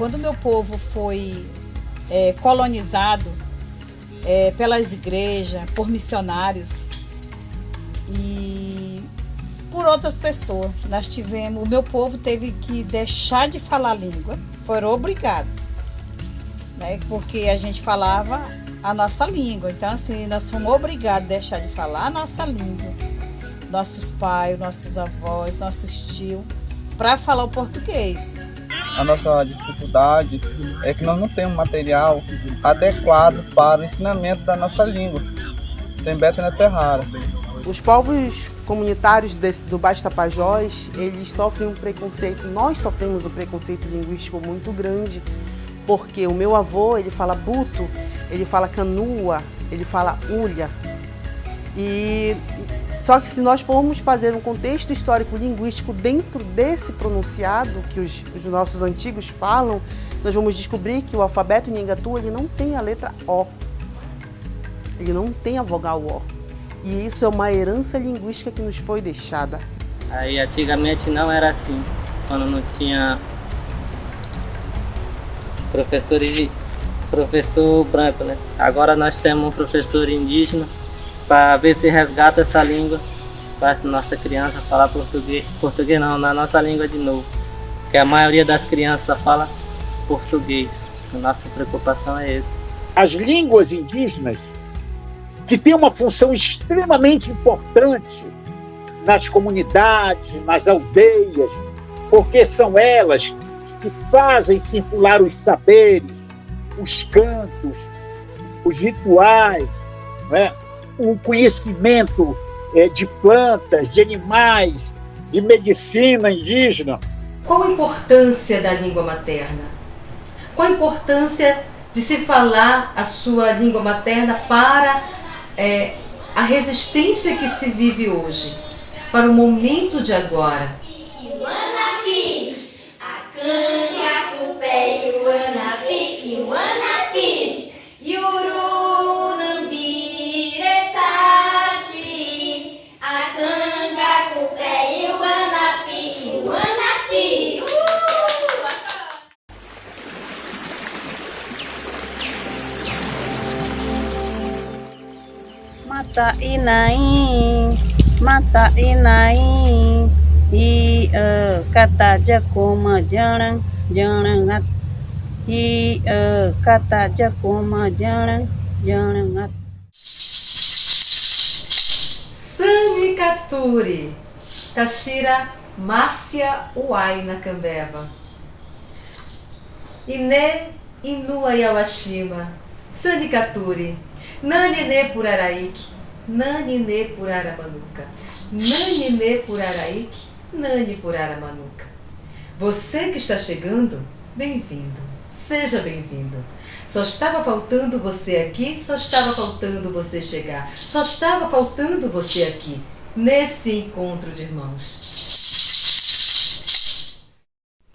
quando o meu povo foi colonizado pelas igrejas, por missionários e por outras pessoas, o meu povo teve que deixar de falar a língua, foram obrigados, né? Porque a gente falava a nossa língua, então assim, nós fomos obrigados a deixar de falar a nossa língua, nossos pais, nossos avós, nossos tios, para falar o português. A nossa dificuldade é que nós não temos material adequado para o ensinamento da nossa língua. Tem Beto na Terrara. Os povos comunitários do Baixo Tapajós, eles sofrem um preconceito, nós sofremos um preconceito linguístico muito grande, porque o meu avô, ele fala buto, ele fala canua, ele fala ulha. Só que se nós formos fazer um contexto histórico-linguístico dentro desse pronunciado que os nossos antigos falam, nós vamos descobrir que o alfabeto Nhangatu, ele não tem a letra O. Ele não tem a vogal O. E isso é uma herança linguística que nos foi deixada. Aí antigamente não era assim, quando não tinha professor branco, né? Agora nós temos um professor indígena para ver se resgata essa língua, para a nossa criança falar português não, na nossa língua de novo, porque a maioria das crianças fala português. A nossa preocupação é essa. As línguas indígenas, que têm uma função extremamente importante nas comunidades, nas aldeias, porque são elas que fazem circular os saberes, os cantos, os rituais, né? O conhecimento de plantas, de animais, de medicina indígena. Qual a importância da língua materna? Qual a importância de se falar a sua língua materna para a resistência que se vive hoje, para o momento de agora? Mata inain kata jakoma jarang at kata jakoma jarang at. Sanicaturi, Tashira Márcia Uai na Cambeva. Ine Inua Yawashima, Sanicaturi, Nanine Puraraik, Nanine Puraramanuca, Nanine Puraraik, Nani Puraramanuca. Você que está chegando, bem-vindo, seja bem-vindo. Só estava faltando você aqui, só estava faltando você chegar, só estava faltando você aqui, nesse encontro de irmãos.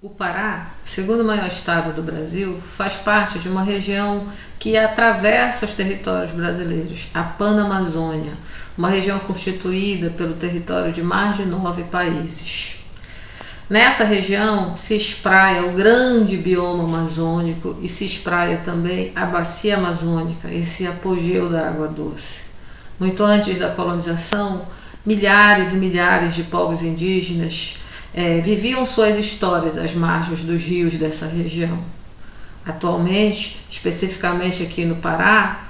O Pará, segundo maior estado do Brasil, faz parte de uma região que atravessa os territórios brasileiros, a Panamazônia, uma região constituída pelo território de mais de 9 países. Nessa região se espraia o grande bioma amazônico e se espraia também a bacia amazônica, esse apogeu da água doce. Muito antes da colonização, milhares e milhares de povos indígenas viviam suas histórias às margens dos rios dessa região. Atualmente, especificamente aqui no Pará,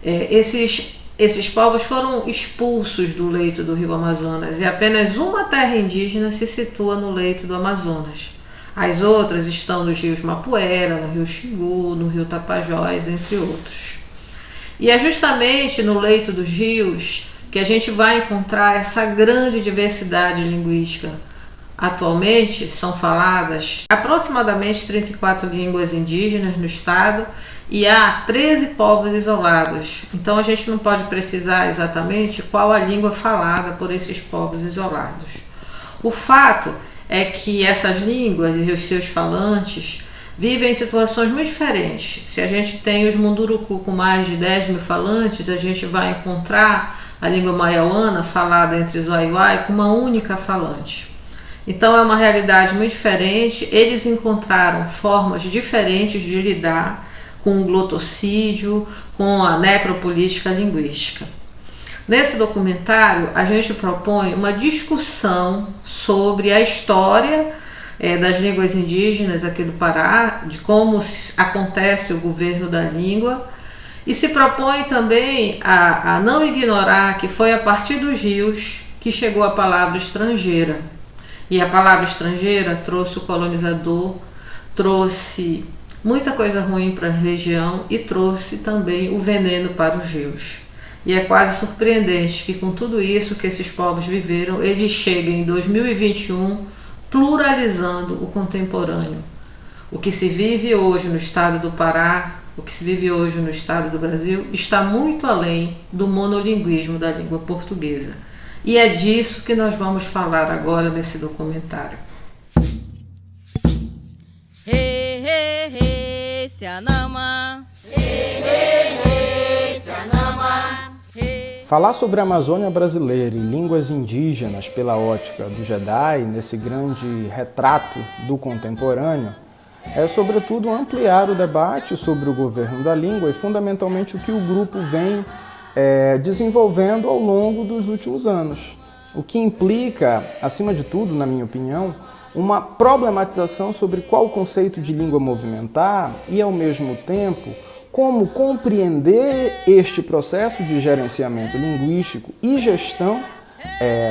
esses povos foram expulsos do leito do rio Amazonas e apenas uma terra indígena se situa no leito do Amazonas. As outras estão nos rios Mapuera, no rio Xingu, no rio Tapajós, entre outros. E é justamente no leito dos rios que a gente vai encontrar essa grande diversidade linguística. Atualmente são faladas aproximadamente 34 línguas indígenas no estado e há 13 povos isolados. Então a gente não pode precisar exatamente qual a língua falada por esses povos isolados. O fato é que essas línguas e os seus falantes vivem em situações muito diferentes. Se a gente tem os Munduruku com mais de 10 mil falantes, a gente vai encontrar a língua maiauana falada entre os Waiwai com uma única falante. Então é uma realidade muito diferente. Eles encontraram formas diferentes de lidar com o glotocídio, com a necropolítica linguística. Nesse documentário, a gente propõe uma discussão sobre a história das línguas indígenas aqui do Pará, de como acontece o governo da língua, e se propõe também a não ignorar que foi a partir dos rios que chegou a palavra estrangeira. E a palavra estrangeira trouxe o colonizador, trouxe muita coisa ruim para a região e trouxe também o veneno para os rios. E é quase surpreendente que com tudo isso que esses povos viveram, eles cheguem em 2021 pluralizando o contemporâneo. O que se vive hoje no estado do Pará, o que se vive hoje no estado do Brasil, está muito além do monolinguismo da língua portuguesa. E é disso que nós vamos falar agora nesse documentário. Hey, hey, hey, Sianama. Hey, hey, hey, Sianama. Falar sobre a Amazônia brasileira e línguas indígenas pela ótica do Jedi, nesse grande retrato do contemporâneo, é sobretudo ampliar o debate sobre o governo da língua e fundamentalmente o que o grupo vem desenvolvendo ao longo dos últimos anos. O que implica, acima de tudo, na minha opinião, uma problematização sobre qual o conceito de língua movimentar e, ao mesmo tempo, como compreender este processo de gerenciamento linguístico e gestão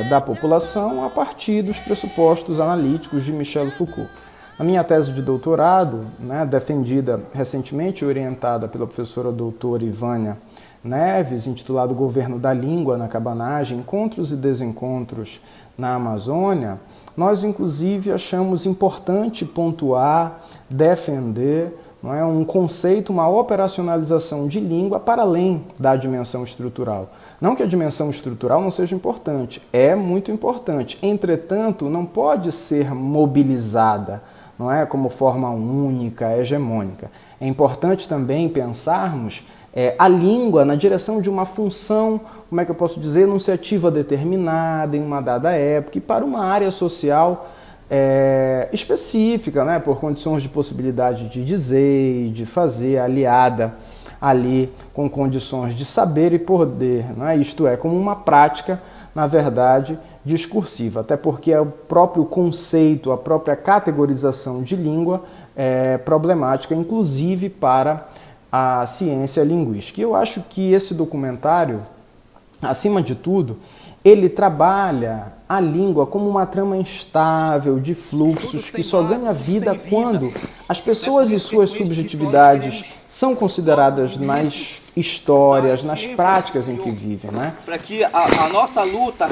da população a partir dos pressupostos analíticos de Michel Foucault. A minha tese de doutorado, defendida recentemente e orientada pela professora doutora Ivânia Neves, intitulado Governo da Língua na Cabanagem, Encontros e Desencontros na Amazônia, nós inclusive achamos importante pontuar, defender um conceito, uma operacionalização de língua para além da dimensão estrutural. Não que a dimensão estrutural não seja importante, é muito importante. Entretanto, não pode ser mobilizada, como forma única, hegemônica. É importante também pensarmos a língua na direção de uma função, enunciativa determinada em uma dada época e para uma área social específica, por condições de possibilidade de dizer e de fazer, aliada ali com condições de saber e poder, isto é, como uma prática, na verdade, discursiva, até porque o próprio conceito, a própria categorização de língua é problemática, inclusive para a ciência linguística. E eu acho que esse documentário, acima de tudo, ele trabalha a língua como uma trama instável de fluxos que só ganha vida quando as pessoas e suas subjetividades são consideradas nas histórias, nas práticas em que vivem, Para que a nossa luta,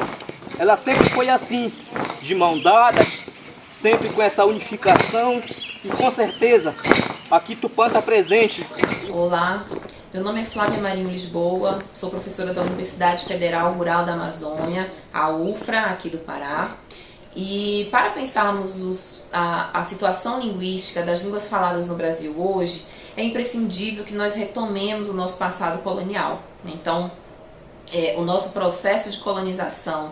ela sempre foi assim, de mão dada, sempre com essa unificação e com certeza aqui Tupã está presente. Olá, meu nome é Flávia Marinho Lisboa, sou professora da Universidade Federal Rural da Amazônia, a UFRA, aqui do Pará. E para pensarmos a situação linguística das línguas faladas no Brasil hoje, é imprescindível que nós retomemos o nosso passado colonial. Então, o nosso processo de colonização,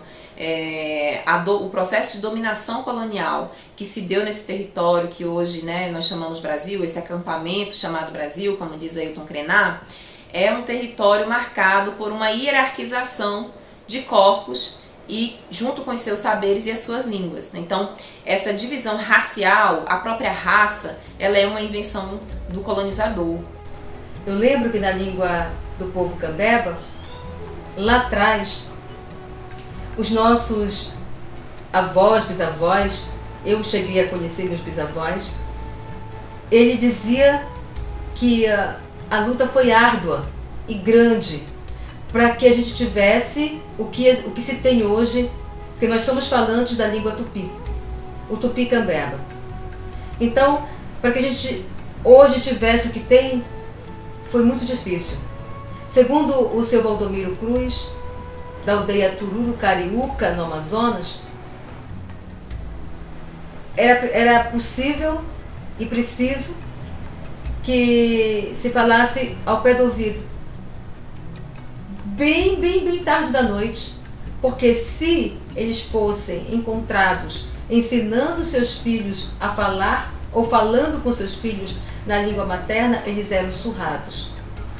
o processo de dominação colonial que se deu nesse território que hoje nós chamamos Brasil, esse acampamento chamado Brasil, como diz Ailton Krenar, é um território marcado por uma hierarquização de corpos e junto com os seus saberes e as suas línguas. Então, essa divisão racial, a própria raça, ela é uma invenção do colonizador. Eu lembro que na língua do povo Cambeba, lá atrás, os nossos avós, bisavós, eu cheguei a conhecer meus bisavós, ele dizia que a luta foi árdua e grande para que a gente tivesse o que se tem hoje, porque nós somos falantes da língua tupi, o tupi Cambeba. Então, para que a gente hoje tivesse o que tem, foi muito difícil. Segundo o seu Valdomiro Cruz, da aldeia Tururu Cariúca, no Amazonas, era possível e preciso que se falasse ao pé do ouvido, bem tarde da noite, porque se eles fossem encontrados ensinando seus filhos a falar ou falando com seus filhos na língua materna, eles eram surrados.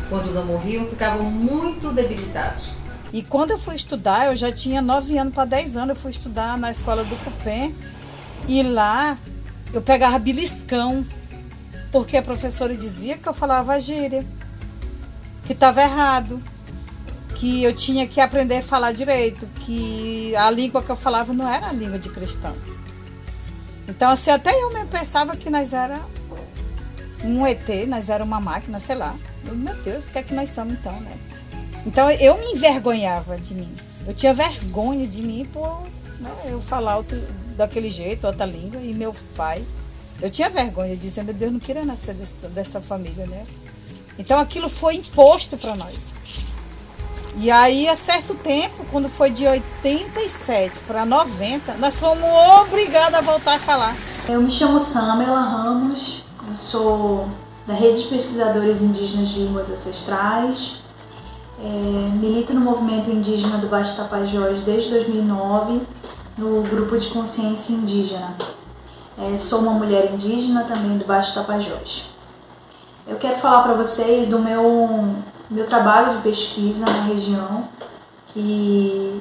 Quando não morriam, ficavam muito debilitados. E quando eu fui estudar, eu já tinha 9 anos para 10 anos, eu fui estudar na escola do Cupem. E lá eu pegava beliscão, porque a professora dizia que eu falava gíria, que estava errado, que eu tinha que aprender a falar direito, que a língua que eu falava não era a língua de cristão. Então, assim, até eu mesmo pensava que nós era um ET, nós era uma máquina, sei lá. Meu Deus, o que é que nós somos então, né? Então, eu me envergonhava de mim. Eu tinha vergonha de mim por eu falar daquele jeito, outra língua, e meu pai. Eu tinha vergonha, eu dizia, meu Deus, não queria nascer dessa família, né? Então, aquilo foi imposto para nós. E aí, a certo tempo, quando foi de 87 para 90, nós fomos obrigados a voltar a falar. Eu me chamo Samela Ramos, eu sou da Rede de Pesquisadores Indígenas de Línguas Ancestrais, milito no movimento indígena do Baixo Tapajós desde 2009, no grupo de consciência indígena. Sou uma mulher indígena também do Baixo Tapajós. Eu quero falar para vocês do meu trabalho de pesquisa na região, que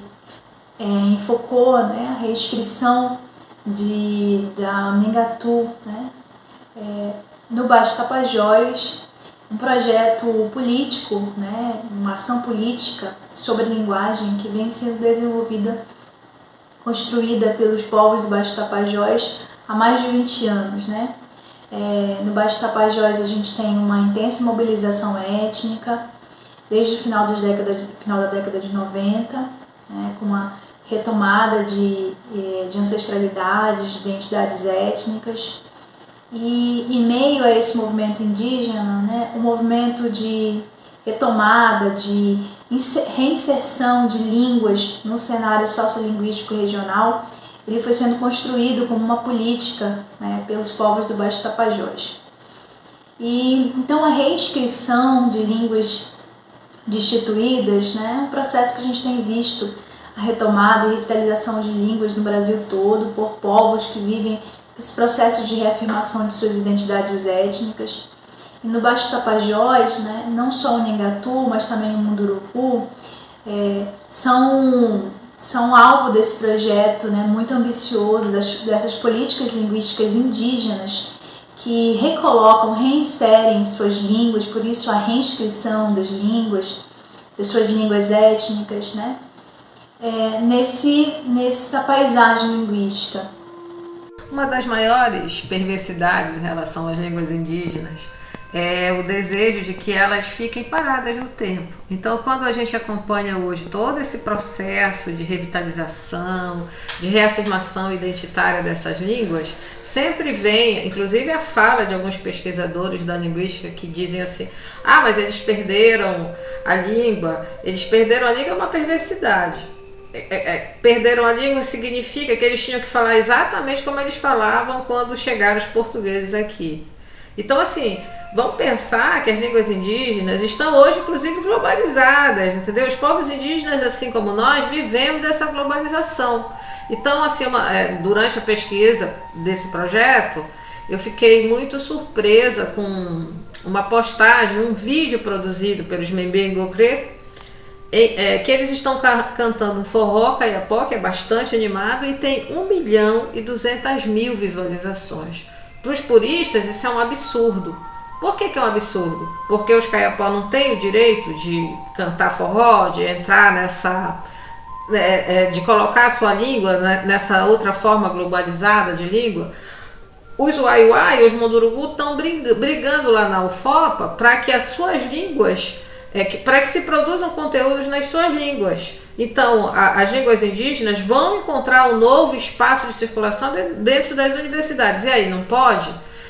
enfocou, né, a reescrição da Nengatu, né, no Baixo Tapajós, um projeto político, né, uma ação política sobre linguagem que vem sendo desenvolvida, construída pelos povos do Baixo Tapajós há mais de 20 anos, né? No Baixo Tapajós a gente tem uma intensa mobilização étnica desde o final da década de 90, né, com uma retomada de ancestralidades, de identidades étnicas. E em meio a esse movimento indígena, né, um movimento de retomada, de reinserção de línguas no cenário sociolinguístico regional, ele foi sendo construído como uma política, né, pelos povos do Baixo Tapajós. E então a reinscrição de línguas destituídas, né, é um processo que a gente tem visto, a retomada e revitalização de línguas no Brasil todo por povos que vivem esse processo de reafirmação de suas identidades étnicas. E no Baixo Tapajós, né, não só o Nengatu, mas também o Munduruku, são alvo desse projeto, né, muito ambicioso, dessas políticas linguísticas indígenas que recolocam, reinserem suas línguas, por isso a reinscrição das suas línguas étnicas, né, nessa paisagem linguística. Uma das maiores perversidades em relação às línguas indígenas é o desejo de que elas fiquem paradas no tempo. Então, quando a gente acompanha hoje todo esse processo de revitalização, de reafirmação identitária dessas línguas, sempre vem, inclusive a fala de alguns pesquisadores da linguística que dizem assim, mas eles perderam a língua. Eles perderam a língua é uma perversidade. Perderam a língua significa que eles tinham que falar exatamente como eles falavam quando chegaram os portugueses aqui. Então, assim, vamos pensar que as línguas indígenas estão hoje, inclusive, globalizadas, entendeu? Os povos indígenas, assim como nós, vivemos essa globalização. Então, assim, durante a pesquisa desse projeto, eu fiquei muito surpresa com uma postagem, um vídeo produzido pelos Mbengokre, que eles estão cantando um forró caiapó, que é bastante animado, e tem 1.200.000 visualizações. Para os puristas, isso é um absurdo. Por que é um absurdo? Porque os caiapó não têm o direito de cantar forró, de entrar de colocar a sua língua nessa outra forma globalizada de língua. Os Uaiuai e os Munduruku estão brigando lá na UFOPA para que as suas línguas, para que se produzam conteúdos nas suas línguas. Então, as línguas indígenas vão encontrar um novo espaço de circulação dentro das universidades. E aí, não pode?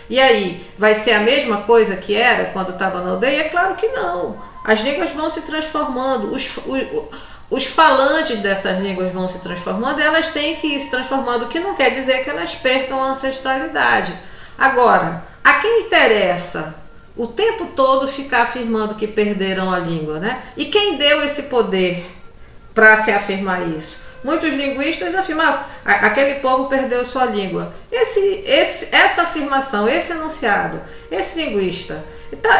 E aí, vai ser a mesma coisa que era quando estava na aldeia? É claro que não. As línguas vão se transformando, os falantes dessas línguas vão se transformando, e elas têm que ir se transformando, o que não quer dizer que elas percam a ancestralidade. Agora, a quem interessa o tempo todo ficar afirmando que perderam a língua, né? E quem deu esse poder para se afirmar isso? Muitos linguistas afirmavam aquele povo perdeu sua língua. Essa afirmação, esse enunciado, esse linguista,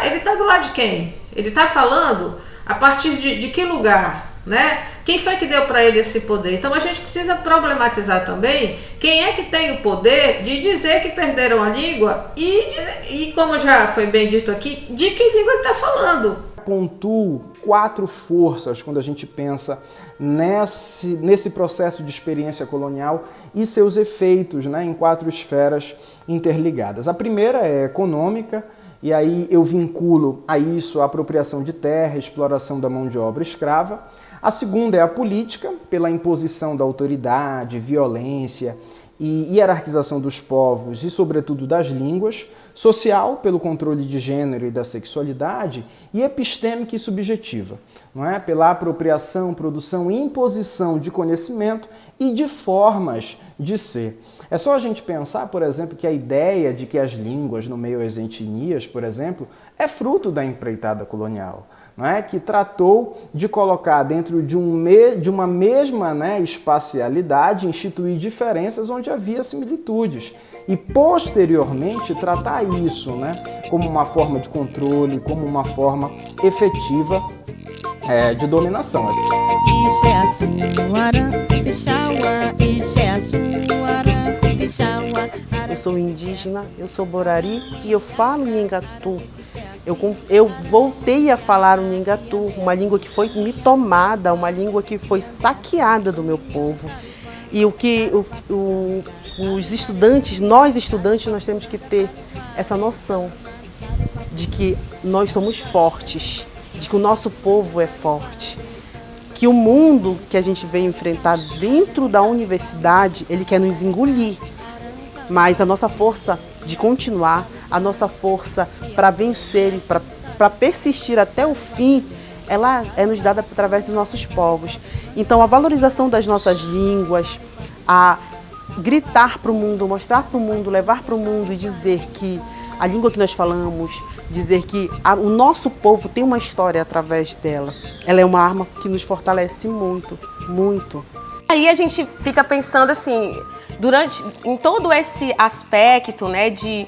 ele tá do lado de quem? Ele está falando a partir de que lugar, né? Quem foi que deu para ele esse poder? Então a gente precisa problematizar também quem é que tem o poder de dizer que perderam a língua e como já foi bem dito aqui, de que língua ele está falando. Pontuo 4 forças quando a gente pensa nesse processo de experiência colonial e seus efeitos, né, em 4 esferas interligadas. A primeira é econômica, e aí eu vinculo a isso a apropriação de terra, exploração da mão de obra escrava. A segunda é a política, pela imposição da autoridade, violência e hierarquização dos povos e, sobretudo, das línguas. Social, pelo controle de gênero e da sexualidade. E epistêmica e subjetiva, não é? Pela apropriação, produção e imposição de conhecimento e de formas de ser. É só a gente pensar, por exemplo, que a ideia de que as línguas nomeiam as etnias, por exemplo, é fruto da empreitada colonial, não é? Que tratou de colocar dentro de uma mesma, né, espacialidade, instituir diferenças onde havia similitudes. E, posteriormente, tratar isso, né, como uma forma de controle, como uma forma efetiva de dominação. Eu sou indígena, eu sou borari e eu falo nhengatu. Eu voltei a falar o nhengatu, uma língua que foi me tomada, uma língua que foi saqueada do meu povo. E os estudantes, nós temos que ter essa noção de que nós somos fortes, de que o nosso povo é forte, que o mundo que a gente veio enfrentar dentro da universidade, ele quer nos engolir, mas a nossa força de continuar, a nossa força para vencer e para persistir até o fim, ela é nos dada através dos nossos povos. Então a valorização das nossas línguas, a gritar para o mundo, mostrar para o mundo, levar para o mundo e dizer que a língua que nós falamos, dizer que o nosso povo tem uma história através dela. Ela é uma arma que nos fortalece muito, muito. Aí a gente fica pensando assim, em todo esse aspecto, né, de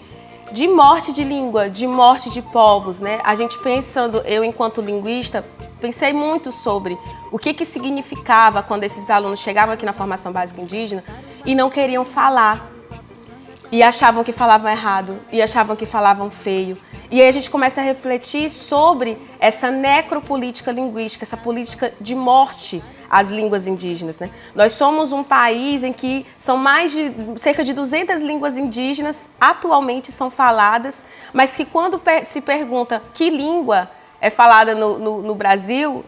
morte de língua, de morte de povos, né? A gente pensando, eu enquanto linguista, pensei muito sobre o que significava quando esses alunos chegavam aqui na formação básica indígena e não queriam falar. E achavam que falavam errado, e achavam que falavam feio. E aí a gente começa a refletir sobre essa necropolítica linguística, essa política de morte às línguas indígenas, né? Nós somos um país em que são cerca de 200 línguas indígenas atualmente são faladas, mas que quando se pergunta que língua é falada no Brasil,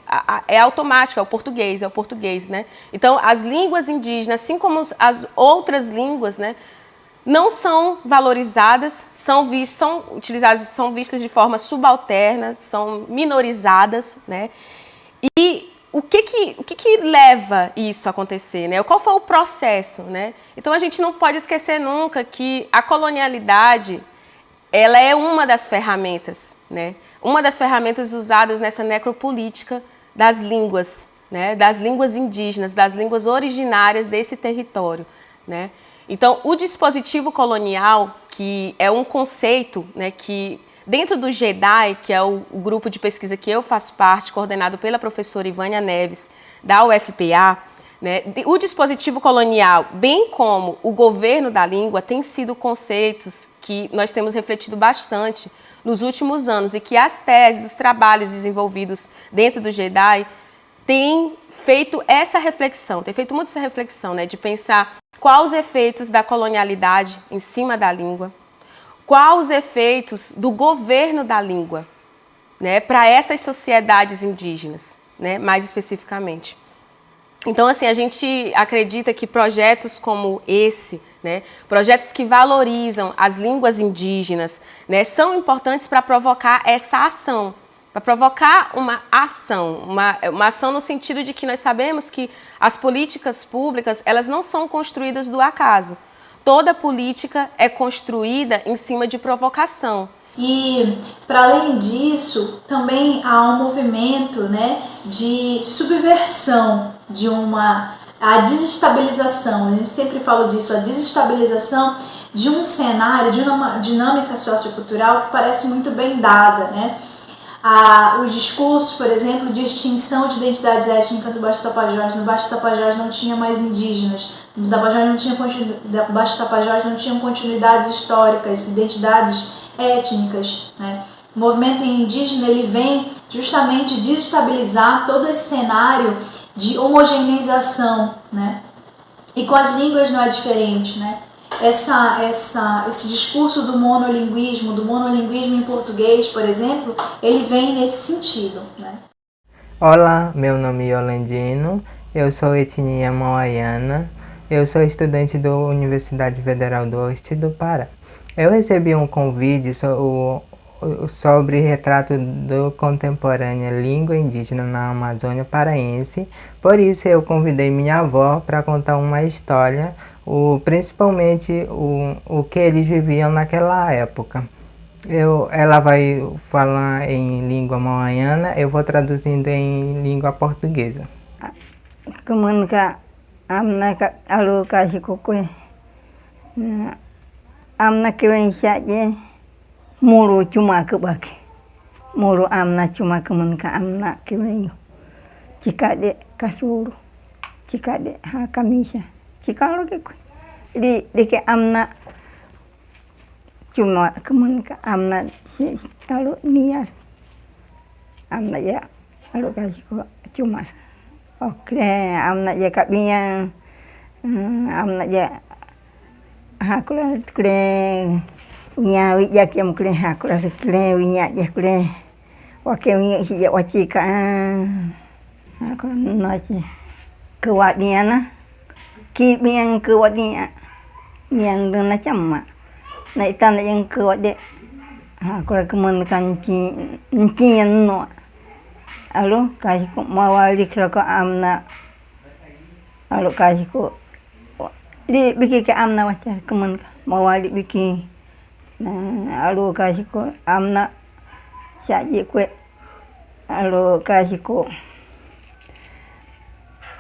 é automático, é o português, né? Então, as línguas indígenas, assim como as outras línguas, né, não são valorizadas, são utilizadas, são vistas de forma subalterna, são minorizadas, né? E o que leva isso a acontecer, né? Qual foi o processo, né? Então a gente não pode esquecer nunca que a colonialidade, ela é uma das ferramentas, né? Uma das ferramentas usadas nessa necropolítica das línguas, né? Das línguas indígenas, das línguas originárias desse território, né? Então, o dispositivo colonial, que é um conceito, né, que dentro do GEDAI, que é o grupo de pesquisa que eu faço parte, coordenado pela professora Ivânia Neves, da UFPA, né, o dispositivo colonial, bem como o governo da língua, tem sido conceitos que nós temos refletido bastante nos últimos anos e que as teses, os trabalhos desenvolvidos dentro do GEDAI têm feito essa reflexão, muito essa reflexão, né, de pensar quais os efeitos da colonialidade em cima da língua, quais os efeitos do governo da língua, né, para essas sociedades indígenas, né, mais especificamente. Então, assim, a gente acredita que projetos como esse, né, projetos que valorizam as línguas indígenas, né, são importantes para provocar essa ação, para provocar uma ação, uma ação no sentido de que nós sabemos que as políticas públicas, elas não são construídas do acaso. Toda política é construída em cima de provocação. E, para além disso, também há um movimento, né, de subversão de uma a desestabilização, a gente sempre fala disso, a desestabilização de um cenário, de uma dinâmica sociocultural que parece muito bem dada, né? Os discursos, por exemplo, de extinção de identidades étnicas do Baixo Tapajós. No Baixo Tapajós não tinha mais indígenas, no Baixo Tapajós não tinham continuidades históricas, identidades étnicas, né? O movimento indígena ele vem justamente desestabilizar todo esse cenário de homogeneização, né? E com as línguas não é diferente, né? Esse discurso do monolinguismo em português, por exemplo, ele vem nesse sentido, né? Olá, meu nome é Yolandino, eu sou etnia mauaiana, eu sou estudante da Universidade Federal do Oeste do Pará. Eu recebi um convite sobre retrato do contemporâneo língua indígena na Amazônia paraense, por isso eu convidei minha avó para contar uma história, principalmente o que eles viviam naquela época. Ela vai falar em língua mauaiana, eu vou traduzindo em língua portuguesa. Kemanka amna alu kasi kokwe amna kewensaje muru cuma kebaki muru amna cuma kemanka amna kewenyo jika de kasuru jika de hakamisa jika lo ke di ke amna cuma kemanka amna si alu niar amna ya alu kasi ko cuma oke amna ya kabinya amna ya hakula kre nya ya kem kre hakula kre nya ya kre wakem ya wachika hakula nasi kewadinya na kibiang kewadinya yang dena cama na itan yang kewade hakula kemen kanci ncian no alo kasih ko mawali ko amna alo kasih ko di biki ke amna wacha kemen mawali biki nah alo kasih ko amna saji kue alo kasih ko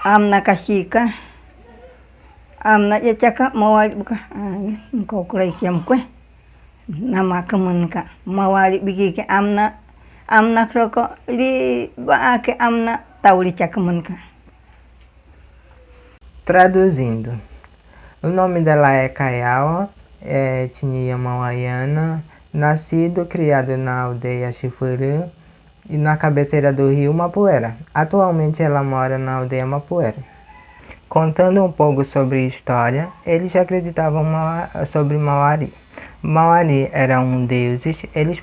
amna kasika amna ya caka mawali buka ko kurai kiam kue nama kemen ka mawali biki ke amna kroko li baake amna tauli chakumanka. Traduzindo, o nome dela é Kaiawa, é etnia mauaiana, nascido, criado na aldeia Chifuru e na cabeceira do rio Mapuera. Atualmente ela mora na aldeia Mapuera. Contando um pouco sobre história, eles acreditavam sobre Mauari. Mauari eram deuses, eles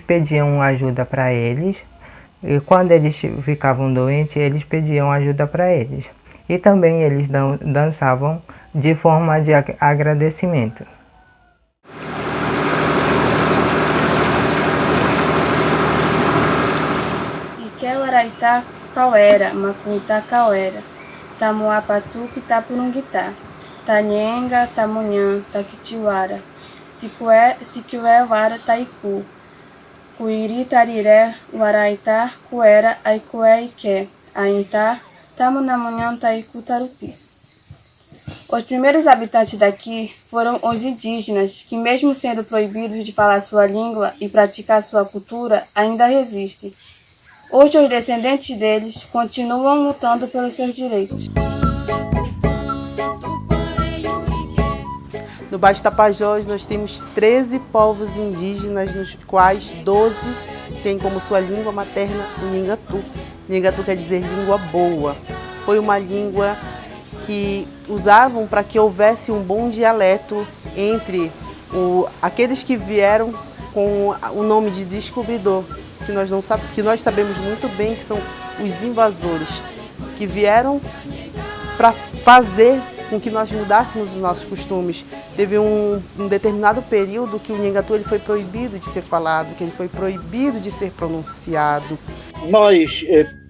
pediam ajuda para eles, e quando eles ficavam doentes, eles pediam ajuda para eles. E também eles dançavam de forma de agradecimento. Ikewaraita kauera, makuita kauera, tamuapatu kitapurungita, tanyenga, tamunhã, takitiwara. Sikiwe wara taiku, kuiri tariré, waraita, kuera, aikue ike, ainta, tamunamunhã taiku tarupi. Os primeiros habitantes daqui foram os indígenas, que mesmo sendo proibidos de falar sua língua e praticar sua cultura, ainda resistem. Hoje os descendentes deles continuam lutando pelos seus direitos. No Baixo Tapajós nós temos 13 povos indígenas, nos quais 12 têm como sua língua materna o Nhingatu. Nhingatu quer dizer língua boa. Foi uma língua que usavam para que houvesse um bom dialeto entre aqueles que vieram com o nome de descobridor, que nós sabemos muito bem que são os invasores, que vieram para fazer com que nós mudássemos os nossos costumes. Teve um determinado período que o Nhingatu ele foi proibido de ser falado, que ele foi proibido de ser pronunciado. Nós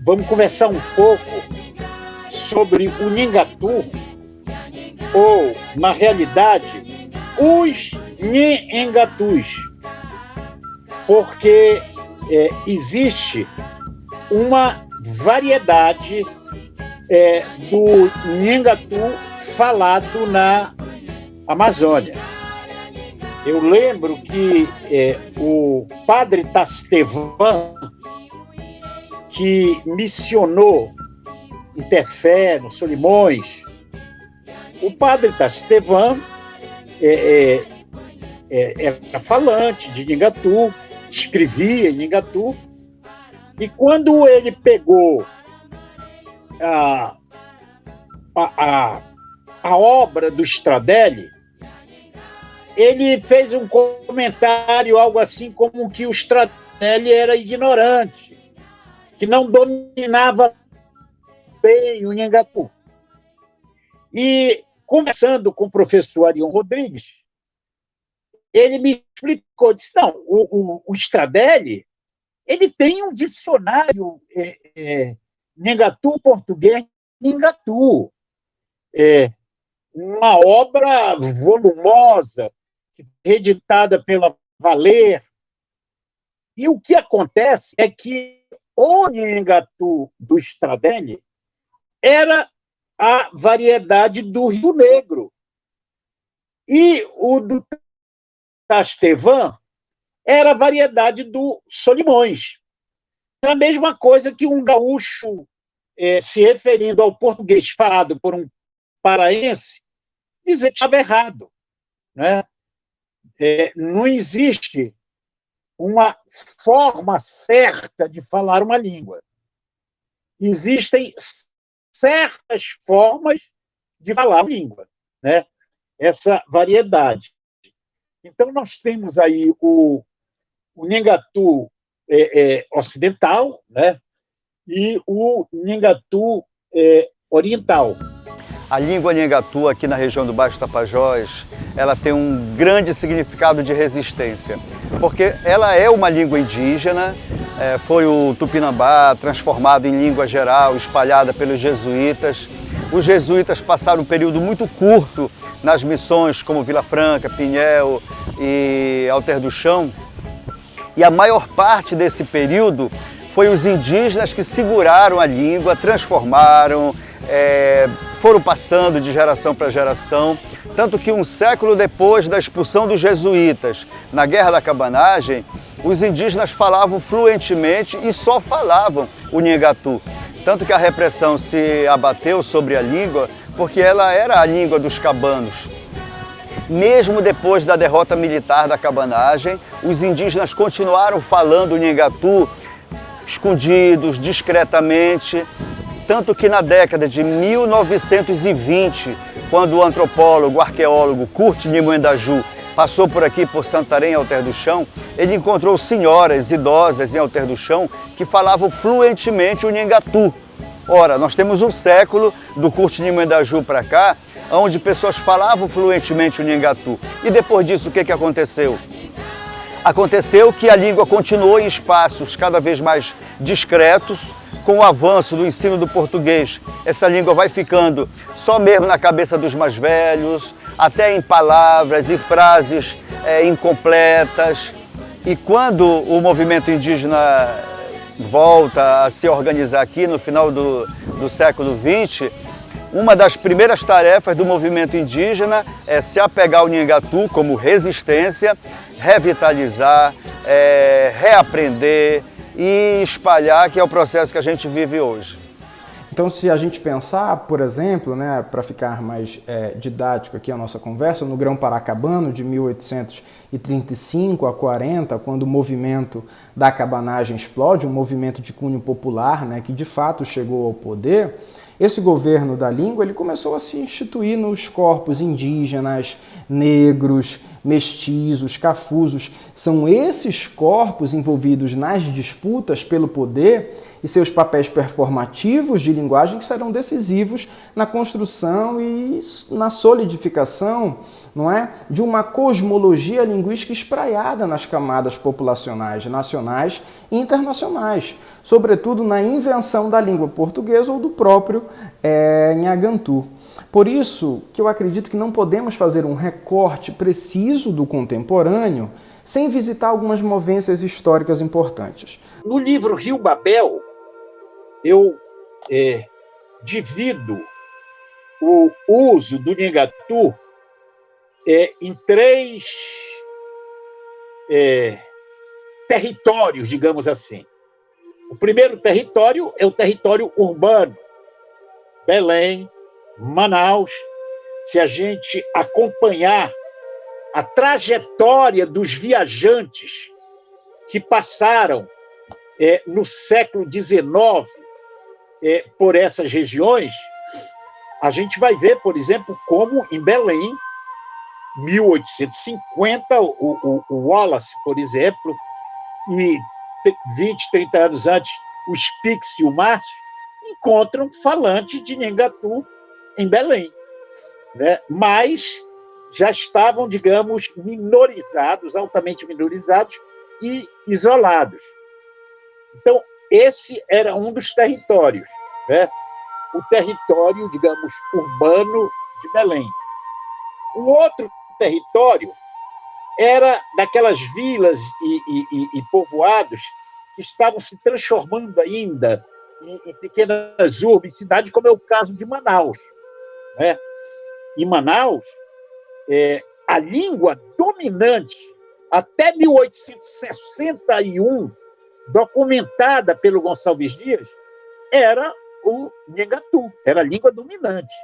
vamos conversar um pouco sobre o Nhingatu, ou, na realidade, os Nhengatus, porque existe uma variedade do Nhengatu falado na Amazônia. Eu lembro que o padre Tastevan, que missionou em Tefé, no Solimões, o padre Tastevan era falante de Nhengatu, escrevia em Nhengatu, e quando ele pegou a obra do Stradelli, ele fez um comentário, algo assim como que o Stradelli era ignorante, que não dominava bem o Nhengatu. E, conversando com o professor Arion Rodrigues, ele me explicou, disse, não, o Stradelli, ele tem um dicionário Nhengatu português, Nhengatu, uma obra volumosa, reeditada pela Valer. E o que acontece é que o Nhengatu do Stradelli era a variedade do Rio Negro. E o do Tastevan era a variedade do Solimões. Era a mesma coisa que um gaúcho, se referindo ao português falado por um paraense, dizer que estava errado. Né? Não existe uma forma certa de falar uma língua. Existem certas formas de falar a língua, né? Essa variedade. Então, nós temos aí o Nhengatu ocidental, né? E o Nhengatu oriental. A língua Nhengatu aqui na região do Baixo Tapajós, ela tem um grande significado de resistência, porque ela é uma língua indígena, foi o Tupinambá transformado em língua geral, espalhada pelos jesuítas. Os jesuítas passaram um período muito curto nas missões como Vila Franca, Pinhel e Alter do Chão, e a maior parte desse período foi os indígenas que seguraram a língua, transformaram, foram passando de geração para geração, tanto que um século depois da expulsão dos jesuítas, na Guerra da Cabanagem, os indígenas falavam fluentemente e só falavam o Nhengatu. Tanto que a repressão se abateu sobre a língua, porque ela era a língua dos cabanos. Mesmo depois da derrota militar da Cabanagem, os indígenas continuaram falando o Nhengatu, escondidos, discretamente, tanto que na década de 1920, quando o antropólogo, arqueólogo Kurt Nimwendaju passou por aqui, por Santarém, Alter do Chão, ele encontrou senhoras idosas em Alter do Chão que falavam fluentemente o Nhengatu. Ora, nós temos um século do Kurt Nimwendaju para cá, onde pessoas falavam fluentemente o Nhengatu. E depois disso, o que aconteceu? Aconteceu que a língua continuou em espaços cada vez mais discretos. Com o avanço do ensino do português, essa língua vai ficando só mesmo na cabeça dos mais velhos, até em palavras e frases incompletas. E quando o movimento indígena volta a se organizar aqui no final do século XX, uma das primeiras tarefas do movimento indígena é se apegar ao Nhengatu como resistência, revitalizar, reaprender e espalhar, que é o processo que a gente vive hoje. Então, se a gente pensar, por exemplo, né, para ficar mais didático aqui a nossa conversa, no Grão Paracabano, de 1835 a 40, quando o movimento da cabanagem explode, um movimento de cunho popular, né, que de fato chegou ao poder, esse governo da língua ele começou a se instituir nos corpos indígenas, negros, mestiços, cafusos. São esses corpos envolvidos nas disputas pelo poder e seus papéis performativos de linguagem que serão decisivos na construção e na solidificação, não é, de uma cosmologia linguística espraiada nas camadas populacionais nacionais e internacionais, sobretudo na invenção da língua portuguesa ou do próprio Nhagantu. Por isso que eu acredito que não podemos fazer um recorte preciso do contemporâneo sem visitar algumas movências históricas importantes. No livro Rio Babel, eu divido o uso do Nhengatu em três territórios, digamos assim. O primeiro território é o território urbano, Belém, Manaus. Se a gente acompanhar a trajetória dos viajantes que passaram no século XIX por essas regiões, a gente vai ver, por exemplo, como em Belém, 1850, o Wallace, por exemplo, e 20, 30 anos antes, o Spix e o Márcio encontram falantes de Nhengatu em Belém, né? Mas já estavam, digamos, minorizados, altamente minorizados e isolados. Então, esse era um dos territórios, né? O território, digamos, urbano de Belém. O outro território era daquelas vilas e povoados que estavam se transformando ainda em pequenas urbes, cidades, como é o caso de Manaus, né? Em Manaus, a língua dominante, até 1861, documentada pelo Gonçalves Dias, era o Nhengatu, era a língua dominante,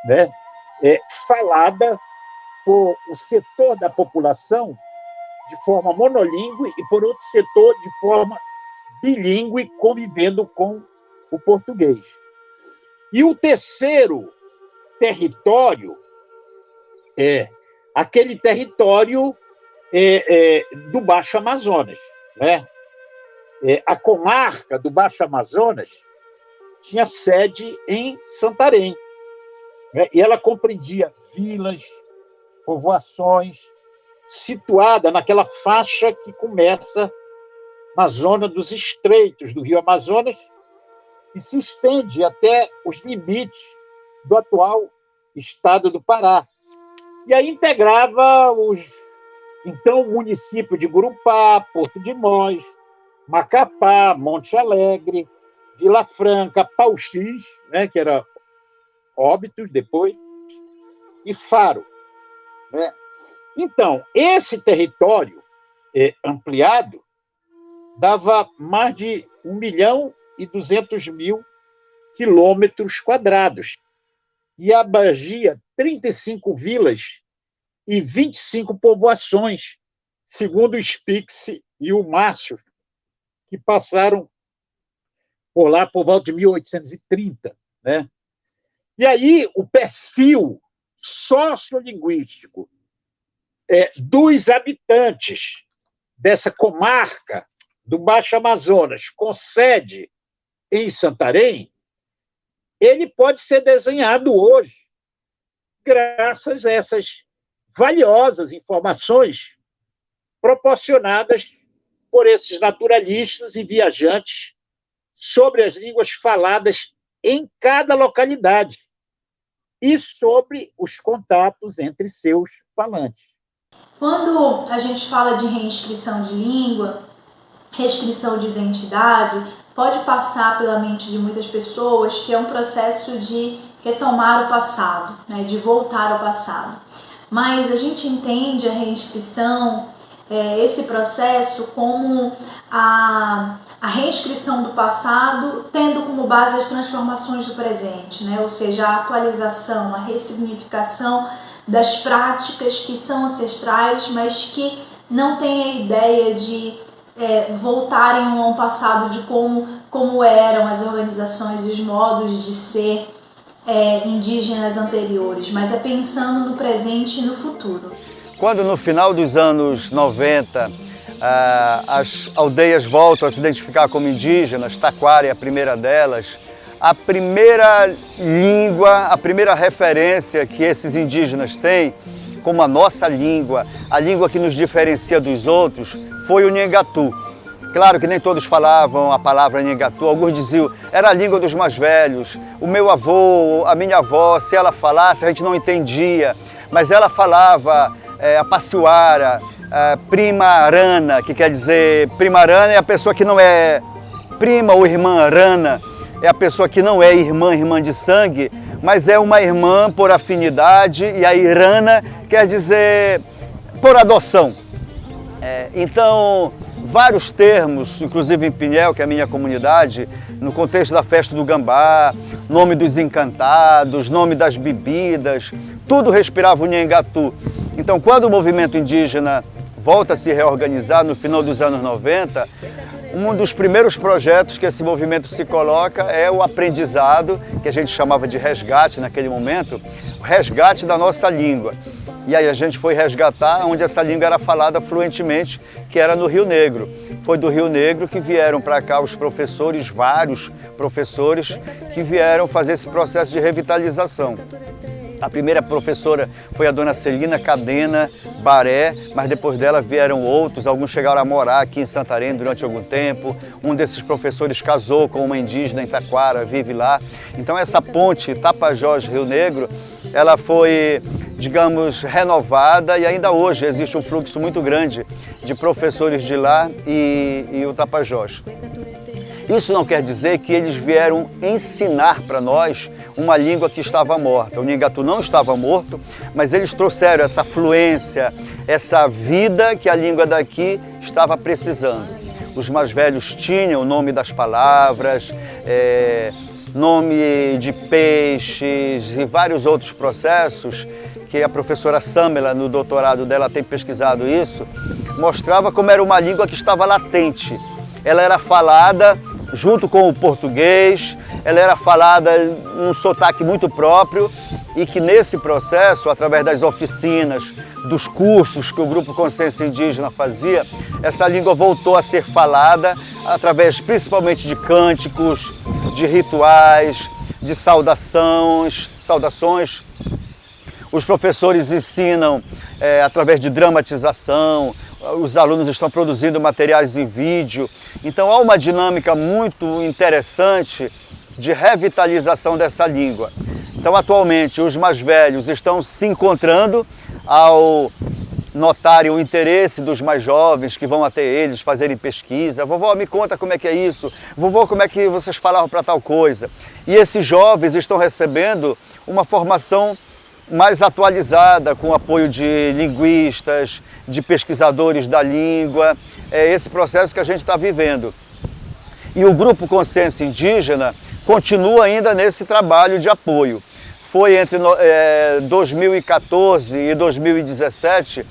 né? Falada por um setor da população de forma monolíngue e por outro setor de forma bilíngue, convivendo com o português. E o terceiro território é aquele território do Baixo Amazonas, né? A comarca do Baixo Amazonas tinha sede em Santarém, né? E ela compreendia vilas, povoações, situada naquela faixa que começa na zona dos estreitos do Rio Amazonas e se estende até os limites do atual estado do Pará. E aí integrava então o município de Gurupá, Porto de Mós, Macapá, Monte Alegre, Vila Franca, Pauxis, né, que era Óbidos depois, e Faro, né? Então, esse território ampliado dava mais de 1.200.000 quilômetros quadrados e abrangia 35 vilas e 25 povoações, segundo o Spix e o Márcio, que passaram por lá por volta de 1830, né? E aí o perfil sociolinguístico dos habitantes dessa comarca do Baixo Amazonas, com sede em Santarém, ele pode ser desenhado hoje, graças a essas valiosas informações proporcionadas por esses naturalistas e viajantes sobre as línguas faladas em cada localidade e sobre os contatos entre seus falantes. Quando a gente fala de reinscrição de língua, reescrição de identidade, pode passar pela mente de muitas pessoas que é um processo de retomar o passado, né, de voltar ao passado. Mas a gente entende a reinscrição, esse processo, como a reinscrição do passado, tendo como base as transformações do presente, né? Ou seja, a atualização, a ressignificação das práticas que são ancestrais, mas que não têm a ideia de voltarem a um passado de como eram as organizações e os modos de ser indígenas anteriores, mas é pensando no presente e no futuro. Quando no final dos anos 90 as aldeias voltam a se identificar como indígenas, Taquara é a primeira delas, a primeira língua, a primeira referência que esses indígenas têm como a nossa língua, a língua que nos diferencia dos outros, foi o Nhengatu. Claro que nem todos falavam a palavra Nhengatu, alguns diziam, era a língua dos mais velhos. O meu avô, a minha avó, se ela falasse, a gente não entendia, mas ela falava a Paciuara, prima arana, que quer dizer, prima arana é a pessoa que não é prima ou irmã arana, é a pessoa que não é irmã de sangue, mas é uma irmã por afinidade, e a irana quer dizer por adoção. Então, vários termos, inclusive em Pinhel, que é a minha comunidade, no contexto da festa do Gambá, nome dos encantados, nome das bebidas, tudo respirava o Nhengatu. Então, quando o movimento indígena volta a se reorganizar no final dos anos 90, um dos primeiros projetos que esse movimento se coloca é o aprendizado, que a gente chamava de resgate naquele momento, o resgate da nossa língua. E aí a gente foi resgatar onde essa língua era falada fluentemente, que era no Rio Negro. Foi do Rio Negro que vieram para cá os professores, vários professores, que vieram fazer esse processo de revitalização. A primeira professora foi a dona Celina Cadena Baré, mas depois dela vieram outros, alguns chegaram a morar aqui em Santarém durante algum tempo. Um desses professores casou com uma indígena em Taquara, vive lá. Então essa ponte Tapajós-Rio Negro, ela foi, digamos, renovada, e ainda hoje existe um fluxo muito grande de professores de lá e o Tapajós. Isso não quer dizer que eles vieram ensinar para nós uma língua que estava morta. O Nhengatu não estava morto, mas eles trouxeram essa fluência, essa vida que a língua daqui estava precisando. Os mais velhos tinham o nome das palavras, nome de peixes e vários outros processos que a professora Samela, no doutorado dela, tem pesquisado isso, mostrava como era uma língua que estava latente. Ela era falada junto com o português, ela era falada num sotaque muito próprio, e que nesse processo, através das oficinas, dos cursos que o Grupo Consciência Indígena fazia, essa língua voltou a ser falada através principalmente de cânticos, de rituais, de saudações. Os professores ensinam através de dramatização, os alunos estão produzindo materiais em vídeo. Então há uma dinâmica muito interessante de revitalização dessa língua. Então atualmente os mais velhos estão se encontrando ao notarem o interesse dos mais jovens que vão até eles fazerem pesquisa. Vovó, me conta como é que é isso. Vovó, como é que vocês falavam para tal coisa? E esses jovens estão recebendo uma formação mais atualizada, com o apoio de linguistas, de pesquisadores da língua. É esse processo que a gente está vivendo. E o Grupo Consciência Indígena continua ainda nesse trabalho de apoio. Foi entre 2014 e 2017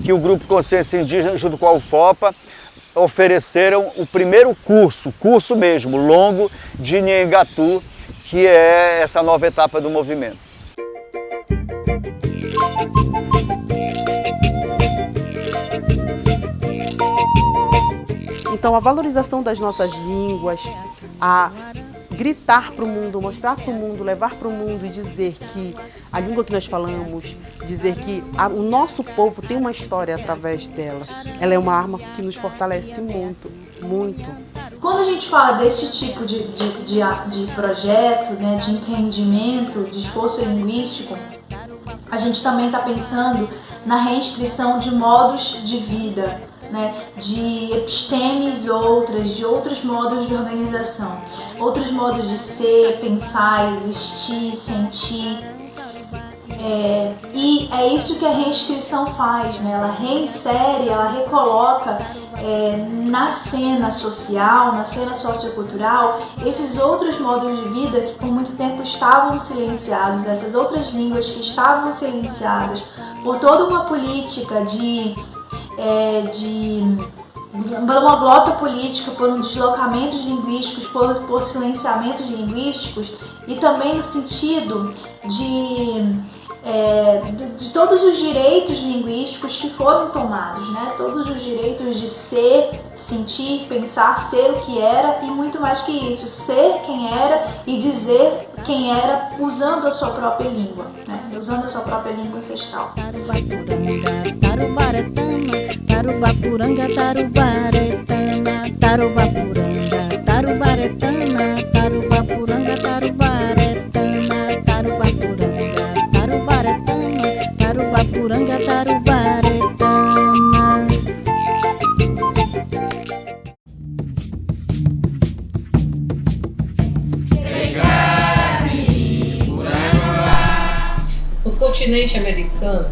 que o Grupo Consciência Indígena, junto com a UFOPA, ofereceram o primeiro curso mesmo, longo, de Nhengatu, que é essa nova etapa do movimento. Então, a valorização das nossas línguas, a gritar para o mundo, mostrar para o mundo, levar para o mundo e dizer que a língua que nós falamos, dizer que o nosso povo tem uma história através dela. Ela é uma arma que nos fortalece muito, muito. Quando a gente fala desse tipo de projeto, né, de empreendimento, de esforço linguístico, a gente também está pensando na reinscrição de modos de vida, né, de epistemes de outros modos de organização, outros modos de ser, pensar, existir, sentir. E é isso que a reinscrição faz, né? Ela reinsere, ela recoloca na cena social, na cena sociocultural, esses outros modos de vida que por muito tempo estavam silenciados, essas outras línguas que estavam silenciadas por toda uma política por uma blota política, por um deslocamento linguísticos, por silenciamentos linguísticos, e também no sentido de todos os direitos linguísticos que foram tomados, né? Todos os direitos de ser, sentir, pensar, ser o que era, e muito mais que isso, ser quem era e dizer quem era usando a sua própria língua, né? Usando a sua própria língua ancestral. Tarubapuranga, tarubaretana, tarubapuranga, tarubaretana, tarubapuranga, tarubaretana, tarubapuranga, tarubaretana, tarubapuranga, tarubaretana. continente americano,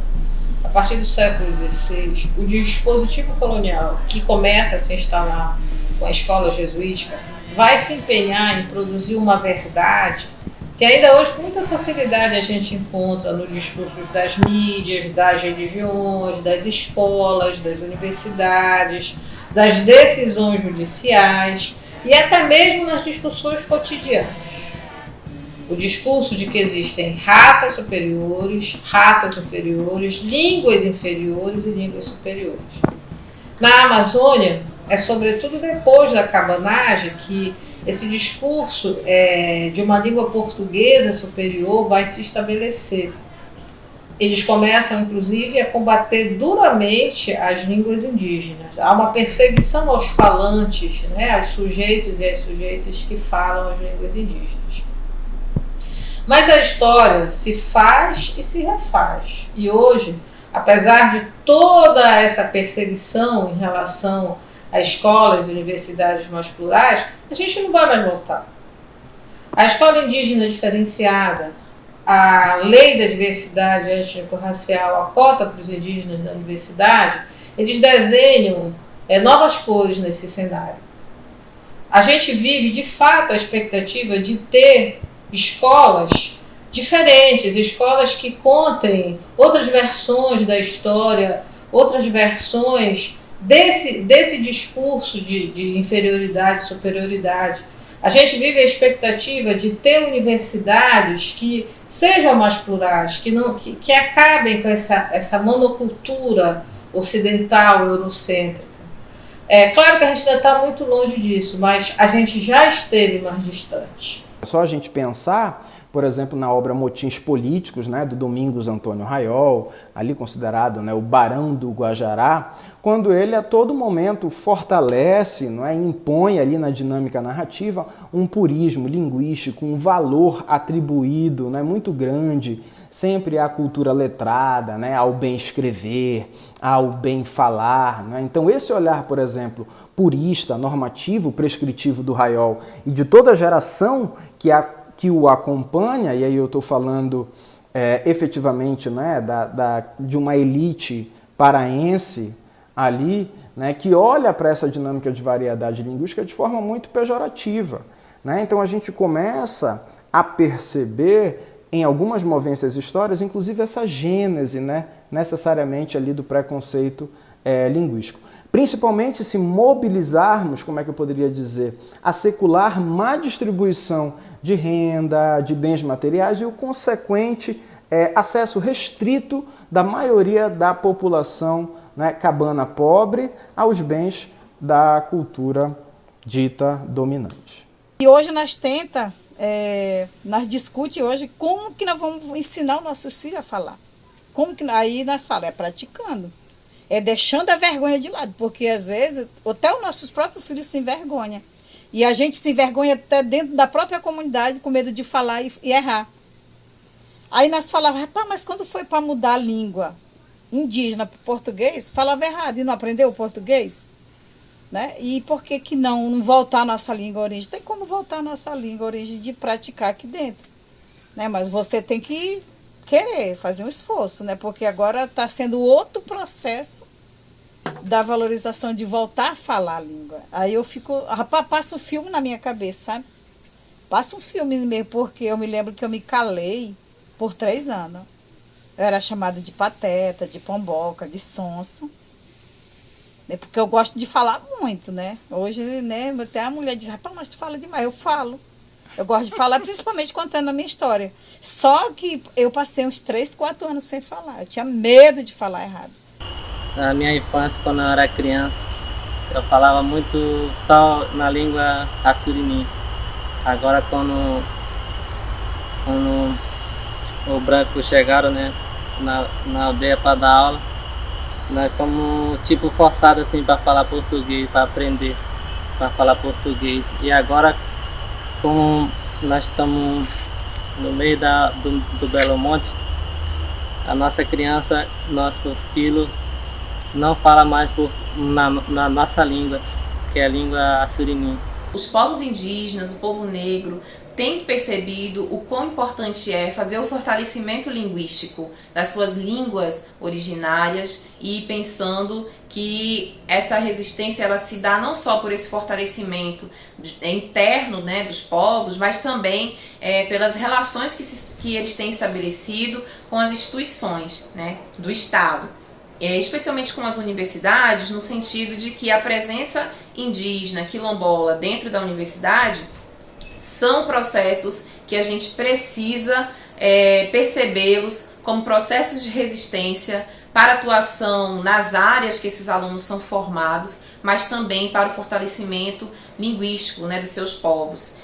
a partir do século XVI, o dispositivo colonial que começa a se instalar com a escola jesuítica vai se empenhar em produzir uma verdade que ainda hoje com muita facilidade a gente encontra no discurso das mídias, das religiões, das escolas, das universidades, das decisões judiciais e até mesmo nas discussões cotidianas. O discurso de que existem raças inferiores, línguas inferiores e línguas superiores. Na Amazônia, é sobretudo depois da cabanagem que esse discurso de uma língua portuguesa superior vai se estabelecer. Eles começam, inclusive, a combater duramente as línguas indígenas. Há uma perseguição aos falantes, né, aos sujeitos e às sujeitas que falam as línguas indígenas. Mas a história se faz e se refaz. E hoje, apesar de toda essa perseguição em relação a escolas e universidades mais plurais, a gente não vai mais voltar. A escola indígena diferenciada, a lei da diversidade étnico-racial, a cota para os indígenas na universidade, eles desenham novas cores nesse cenário. A gente vive, de fato, a expectativa de ter escolas diferentes, escolas que contem outras versões da história, outras versões desse discurso de inferioridade e superioridade. A gente vive a expectativa de ter universidades que sejam mais plurais, que acabem com essa monocultura ocidental, eurocêntrica. É claro que a gente ainda está muito longe disso, mas a gente já esteve mais distante. É só a gente pensar, por exemplo, na obra Motins Políticos, né, do Domingos Antônio Raiol, ali considerado, né, o Barão do Guajará, quando ele a todo momento fortalece, não é, impõe ali na dinâmica narrativa um purismo linguístico, um valor atribuído, né, muito grande, sempre à cultura letrada, né, ao bem escrever, ao bem falar. Né? Então esse olhar, por exemplo, purista, normativo, prescritivo do Raiol e de toda a geração que o acompanha, e aí eu estou falando efetivamente, né, de uma elite paraense ali, né, que olha para essa dinâmica de variedade linguística de forma muito pejorativa. Né? Então a gente começa a perceber em algumas movências históricas, inclusive essa gênese, né, necessariamente ali do preconceito linguístico. Principalmente se mobilizarmos, como é que eu poderia dizer, a secular má distribuição de renda, de bens materiais e o consequente acesso restrito da maioria da população, né, cabana pobre aos bens da cultura dita dominante. E hoje nós nós discutimos hoje como que nós vamos ensinar os nossos filhos a falar. Como que aí nós falamos? Praticando. Deixando a vergonha de lado, porque às vezes até os nossos próprios filhos se envergonham. E a gente se envergonha até dentro da própria comunidade com medo de falar e errar. Aí nós falávamos, rapaz, mas quando foi para mudar a língua indígena para o português, falava errado e não aprendeu o português? Né? E por que não voltar à nossa língua origem? Tem como voltar à nossa língua origem de praticar aqui dentro. Né? Mas você tem que querer fazer um esforço, né? Porque agora está sendo outro processo da valorização de voltar a falar a língua. Aí eu fico, rapaz, passa um filme na minha cabeça, sabe? Passa um filme mesmo, porque eu me lembro que eu me calei por 3 anos. Eu era chamada de pateta, de pomboca, de sonsa. Porque eu gosto de falar muito, né? Hoje, né, até a mulher diz, rapaz, mas tu fala demais. Eu falo. Eu gosto de falar, principalmente contando a minha história. Só que eu passei uns 3, 4 anos sem falar. Eu tinha medo de falar errado. Na minha infância, quando eu era criança, eu falava muito só na língua açurinim. Agora, quando os brancos chegaram, né, na aldeia para dar aula, nós fomos tipo forçados assim para falar português, para aprender para falar português. E agora, como nós estamos no meio do Belo Monte, a nossa criança, nossos filhos, não fala mais na nossa língua, que é a língua açurinim. Os povos indígenas, o povo negro, tem percebido o quão importante é fazer o fortalecimento linguístico das suas línguas originárias e pensando que essa resistência ela se dá não só por esse fortalecimento interno, né, dos povos, mas também pelas relações que eles têm estabelecido com as instituições, né, do Estado. Especialmente com as universidades, no sentido de que a presença indígena, quilombola dentro da universidade são processos que a gente precisa percebê-los como processos de resistência para atuação nas áreas que esses alunos são formados, mas também para o fortalecimento linguístico, né, dos seus povos.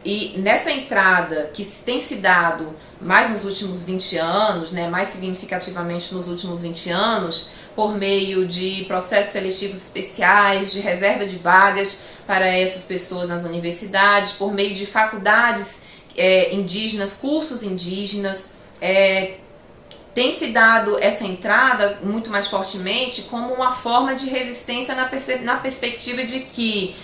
E nessa entrada que tem se dado mais nos últimos 20 anos, né, mais significativamente nos últimos 20 anos, por meio de processos seletivos especiais, de reserva de vagas para essas pessoas nas universidades, por meio de faculdades indígenas, cursos indígenas, tem se dado essa entrada muito mais fortemente como uma forma de resistência na perspectiva de que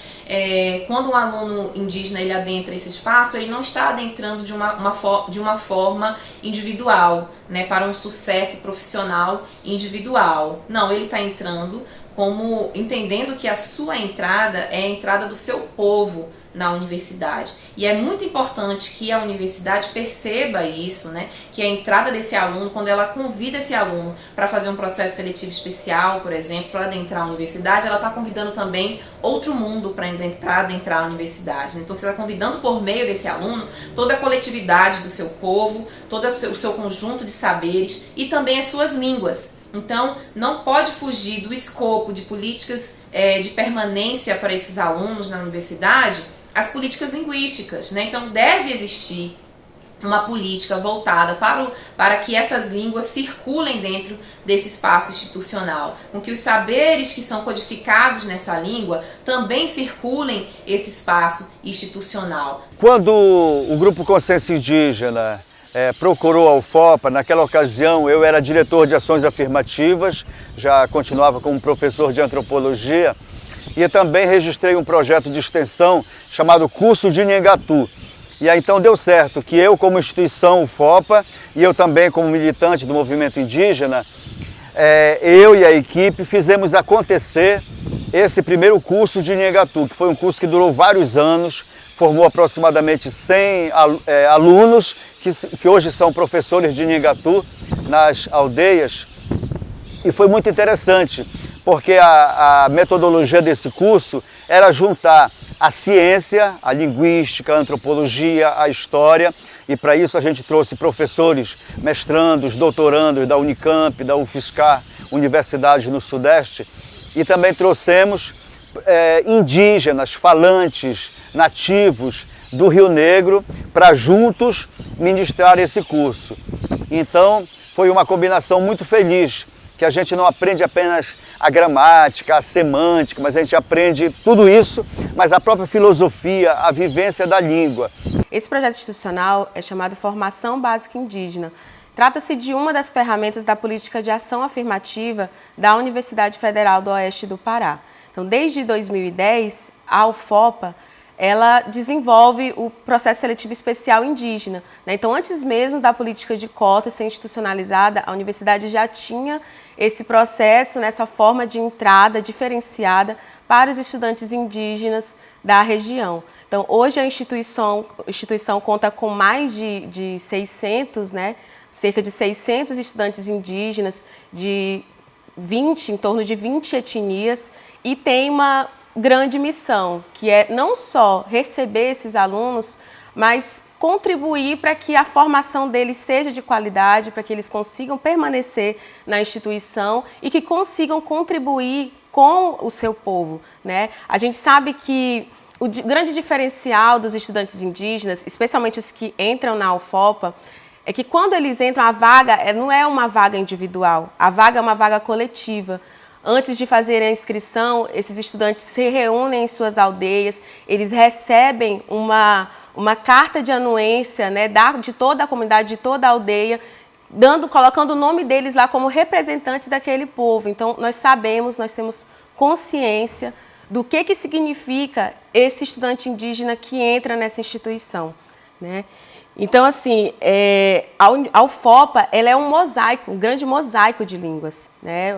quando um aluno indígena ele adentra esse espaço, ele não está adentrando de uma forma individual, né, para um sucesso profissional individual. Não, ele está entrando como entendendo que a sua entrada é a entrada do seu povo na universidade. E é muito importante que a universidade perceba isso, né? Que a entrada desse aluno, quando ela convida esse aluno para fazer um processo seletivo especial, por exemplo, para adentrar a universidade, ela está convidando também outro mundo para adentrar a universidade. Então, você está convidando por meio desse aluno toda a coletividade do seu povo, todo o seu conjunto de saberes e também as suas línguas. Então, não pode fugir do escopo de políticas de permanência para esses alunos na universidade as políticas linguísticas, né? Então, deve existir uma política voltada para que essas línguas circulem dentro desse espaço institucional, com que os saberes que são codificados nessa língua também circulem esse espaço institucional. Quando o Grupo Consciência Indígena procurou a UFOPA, naquela ocasião eu era diretor de ações afirmativas, já continuava como professor de antropologia, e também registrei um projeto de extensão chamado Curso de Nhengatu. E aí então deu certo que eu, como instituição UFOPA, e eu também como militante do movimento indígena, eu e a equipe fizemos acontecer esse primeiro curso de Nhengatu, que foi um curso que durou vários anos, formou aproximadamente 100 alunos, que hoje são professores de Nhengatu nas aldeias. E foi muito interessante, porque a metodologia desse curso era juntar a ciência, a linguística, a antropologia, a história, e para isso a gente trouxe professores, mestrandos, doutorandos da Unicamp, da UFSCar, universidades no Sudeste, e também trouxemos indígenas, falantes, nativos do Rio Negro, para juntos ministrar esse curso. Então, foi uma combinação muito feliz, que a gente não aprende apenas a gramática, a semântica, mas a gente aprende tudo isso, mas a própria filosofia, a vivência da língua. Esse projeto institucional é chamado Formação Básica Indígena. Trata-se de uma das ferramentas da política de ação afirmativa da Universidade Federal do Oeste do Pará. Então, desde 2010, a UFOPA ela desenvolve o processo seletivo especial indígena, né? Então, antes mesmo da política de cota ser institucionalizada, a universidade já tinha esse processo, nessa forma de entrada diferenciada para os estudantes indígenas da região. Então, hoje a instituição conta com mais de 600, né? Cerca de 600 estudantes indígenas em torno de 20 etnias, e tem uma grande missão, que é não só receber esses alunos, mas contribuir para que a formação deles seja de qualidade, para que eles consigam permanecer na instituição e que consigam contribuir com o seu povo, né? A gente sabe que o grande diferencial dos estudantes indígenas, especialmente os que entram na UFOPA, é que quando eles entram, a vaga não é uma vaga individual, a vaga é uma vaga coletiva. Antes de fazerem a inscrição, esses estudantes se reúnem em suas aldeias, eles recebem uma carta de anuência, né, de toda a comunidade, de toda a aldeia, colocando o nome deles lá como representantes daquele povo. Então, nós sabemos, nós temos consciência do que significa esse estudante indígena que entra nessa instituição, né? Então, assim, a UFOPA ela é um mosaico, um grande mosaico de línguas, né?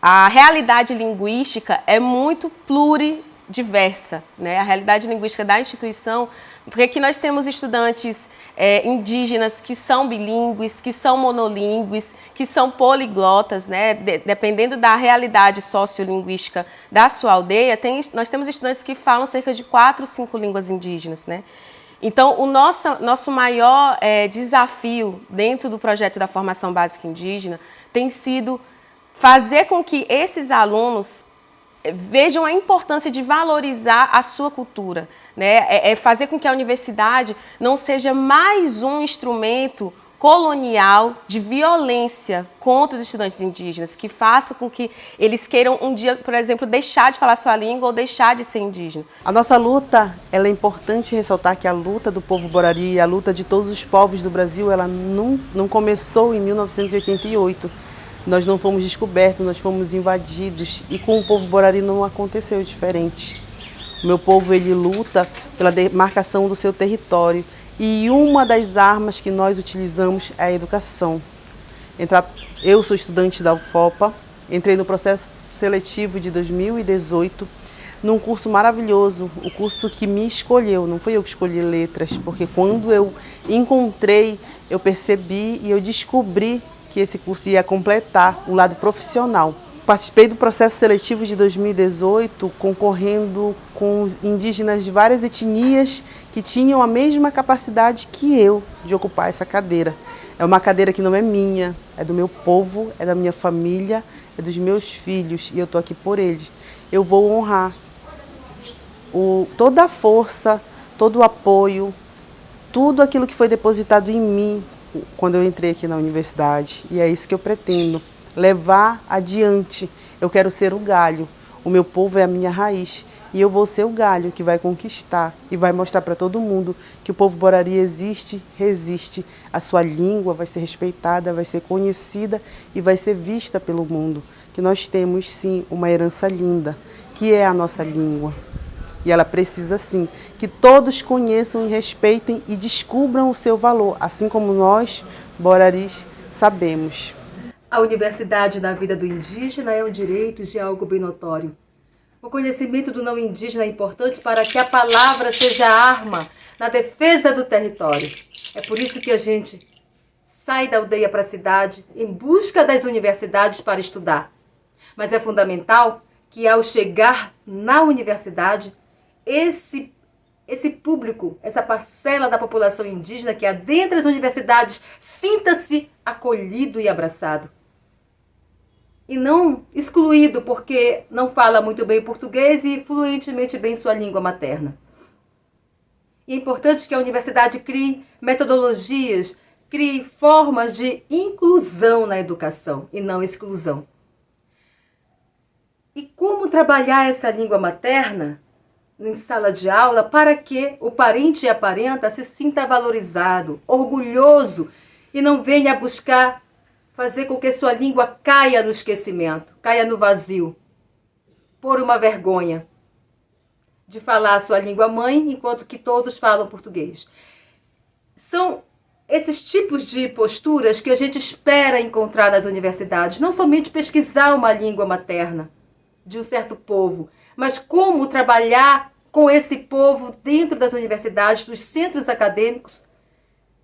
A realidade linguística é muito pluridiversa, né? A realidade linguística da instituição, porque aqui nós temos estudantes indígenas que são bilíngues, que são monolíngues, que são poliglotas, né? Dependendo da realidade sociolinguística da sua aldeia, nós temos estudantes que falam cerca de 4 ou 5 línguas indígenas, né? Então, o nosso maior desafio dentro do projeto da formação básica indígena tem sido fazer com que esses alunos vejam a importância de valorizar a sua cultura, né? Fazer com que a universidade não seja mais um instrumento colonial de violência contra os estudantes indígenas, que faça com que eles queiram um dia, por exemplo, deixar de falar sua língua ou deixar de ser indígena. A nossa luta, ela é importante ressaltar que a luta do povo Borari, a luta de todos os povos do Brasil, ela não começou em 1988. Nós não fomos descobertos, nós fomos invadidos, e com o povo Borari não aconteceu diferente. O meu povo, ele luta pela demarcação do seu território, e uma das armas que nós utilizamos é a educação. Eu sou estudante da UFOPA, entrei no processo seletivo de 2018, num curso maravilhoso, o curso que me escolheu, não foi eu que escolhi letras, porque quando eu encontrei, eu percebi e eu descobri que esse curso ia completar o lado profissional. Participei do processo seletivo de 2018, concorrendo com indígenas de várias etnias que tinham a mesma capacidade que eu de ocupar essa cadeira. É uma cadeira que não é minha, é do meu povo, é da minha família, é dos meus filhos, e eu estou aqui por eles. Eu vou honrar toda a força, todo o apoio, tudo aquilo que foi depositado em mim quando eu entrei aqui na universidade, e é isso que eu pretendo, levar adiante. Eu quero ser o galho, o meu povo é a minha raiz, e eu vou ser o galho que vai conquistar e vai mostrar para todo mundo que o povo Borari existe, resiste, a sua língua vai ser respeitada, vai ser conhecida e vai ser vista pelo mundo, que nós temos sim uma herança linda, que é a nossa língua. E ela precisa, sim, que todos conheçam e respeitem e descubram o seu valor, assim como nós, Boraris, sabemos. A universidade na vida do indígena é um direito de algo bem notório. O conhecimento do não indígena é importante para que a palavra seja arma na defesa do território. É por isso que a gente sai da aldeia para a cidade em busca das universidades para estudar. Mas é fundamental que, ao chegar na universidade, esse público, essa parcela da população indígena que adentra as universidades, sinta-se acolhido e abraçado. E não excluído porque não fala muito bem português e fluentemente bem sua língua materna. E é importante que a universidade crie metodologias, crie formas de inclusão na educação e não exclusão. E como trabalhar essa língua materna em sala de aula para que o parente e a parenta se sinta valorizado, orgulhoso e não venha buscar fazer com que sua língua caia no esquecimento, caia no vazio, por uma vergonha de falar a sua língua mãe enquanto que todos falam português. São esses tipos de posturas que a gente espera encontrar nas universidades, não somente pesquisar uma língua materna de um certo povo, mas como trabalhar com esse povo dentro das universidades, dos centros acadêmicos,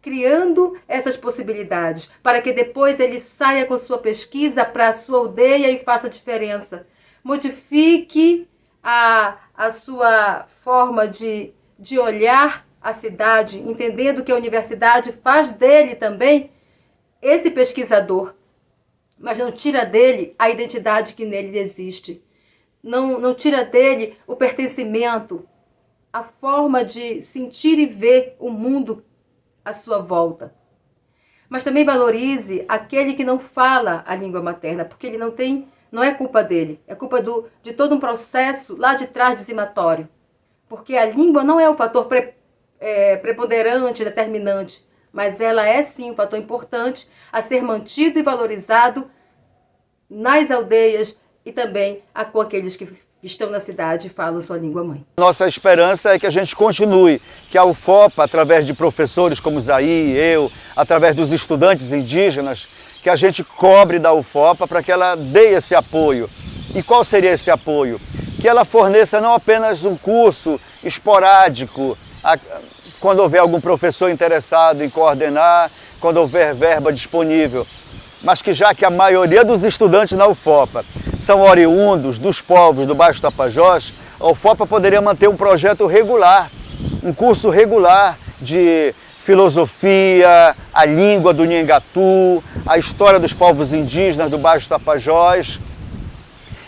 criando essas possibilidades, para que depois ele saia com sua pesquisa para a sua aldeia e faça diferença. Modifique a sua forma de olhar a cidade, entendendo que a universidade faz dele também esse pesquisador, mas não tira dele a identidade que nele existe. Não tira dele o pertencimento, a forma de sentir e ver o mundo à sua volta. Mas também valorize aquele que não fala a língua materna, porque ele não é culpa dele, é culpa de todo um processo lá de trás dizimatório. Porque a língua não é o fator preponderante, determinante, mas ela é sim um fator importante a ser mantido e valorizado nas aldeias e também com aqueles que que estão na cidade e falam sua língua mãe. Nossa esperança é que a gente continue, que a UFOPA, através de professores como Zaí, eu, através dos estudantes indígenas, que a gente cobre da UFOPA para que ela dê esse apoio. E qual seria esse apoio? Que ela forneça não apenas um curso esporádico, quando houver algum professor interessado em coordenar, quando houver verba disponível, mas que já que a maioria dos estudantes na UFOPA são oriundos dos povos do Baixo Tapajós, a UFOPA poderia manter um projeto regular, um curso regular de filosofia, a língua do Nhengatu, a história dos povos indígenas do Baixo Tapajós.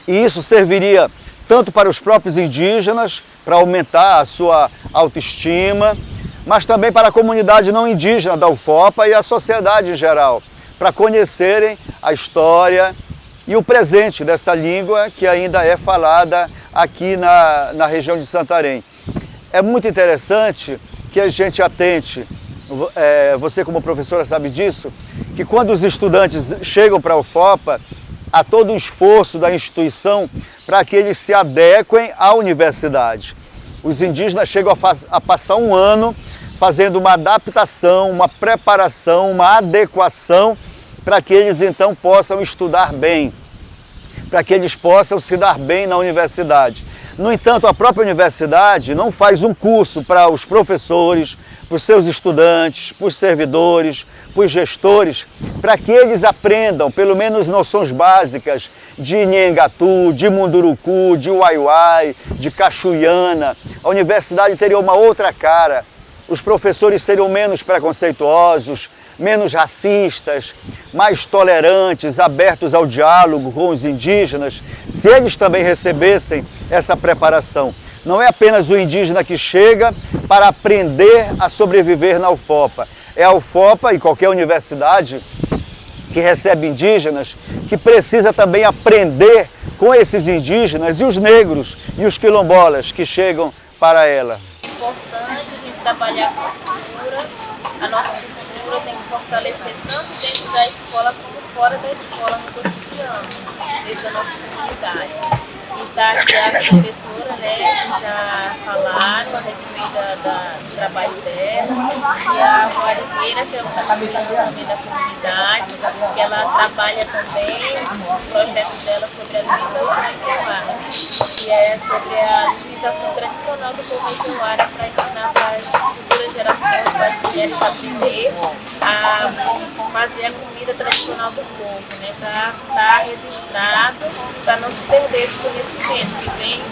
E isso serviria tanto para os próprios indígenas, para aumentar a sua autoestima, mas também para a comunidade não indígena da UFOPA e a sociedade em geral, para conhecerem a história e o presente dessa língua que ainda é falada aqui na região de Santarém. É muito interessante que a gente atente, você como professora sabe disso, que quando os estudantes chegam para a UFOPA, há todo um esforço da instituição para que eles se adequem à universidade. Os indígenas chegam a passar um ano fazendo uma adaptação, uma preparação, uma adequação para que eles então possam estudar bem, para que eles possam se dar bem na universidade. No entanto, a própria universidade não faz um curso para os professores, para os seus estudantes, para os servidores, para os gestores, para que eles aprendam pelo menos noções básicas de Nhengatu, de Munduruku, de Uaiuai, de Cachuiana. A universidade teria uma outra cara, os professores seriam menos preconceituosos, menos racistas, mais tolerantes, abertos ao diálogo com os indígenas, se eles também recebessem essa preparação. Não é apenas o indígena que chega para aprender a sobreviver na UFOPA. É a UFOPA e qualquer universidade que recebe indígenas que precisa também aprender com esses indígenas e os negros e os quilombolas que chegam para ela. É importante a gente trabalhar com a cultura, a nossa cultura tem que fortalecer tanto dentro da escola como fora da escola no cotidiano, dentro da nossa comunidade. E tá aqui as professoras, né, que já falaram a respeito do trabalho delas, e a Guariqueira, que é uma professora também da comunidade, que ela trabalha também o projeto dela sobre a alimentação Ikeuara, que é sobre a alimentação tradicional do povo Ikeuara, para ensinar para as futuras gerações, para as mulheres aprender a fazer a comida tradicional do povo, né, para estar registrado, para não se perder esse conhecimento que vem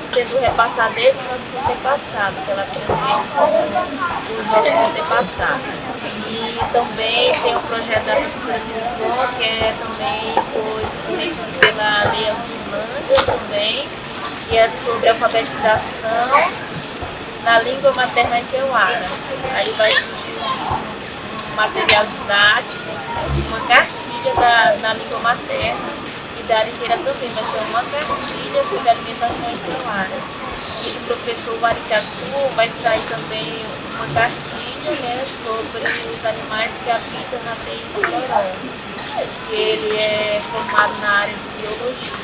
sendo repassado desde os nossos antepassados, que ela aprendeu com os nossos antepassados. E também tem o projeto da professora Miricó, que também foi submetido pela Lei Aldilândia também, que é sobre alfabetização na língua materna Ikeuara. Aí vai surgir um material didático, uma cartilha na língua materna, e da Ariqueira também vai ser uma cartilha sobre alimentação Ikeuara. E do professor Waricatu vai sair também uma cartilha, né, sobre os animais que habitam na TI Silorão, que ele é formado na área de biologia.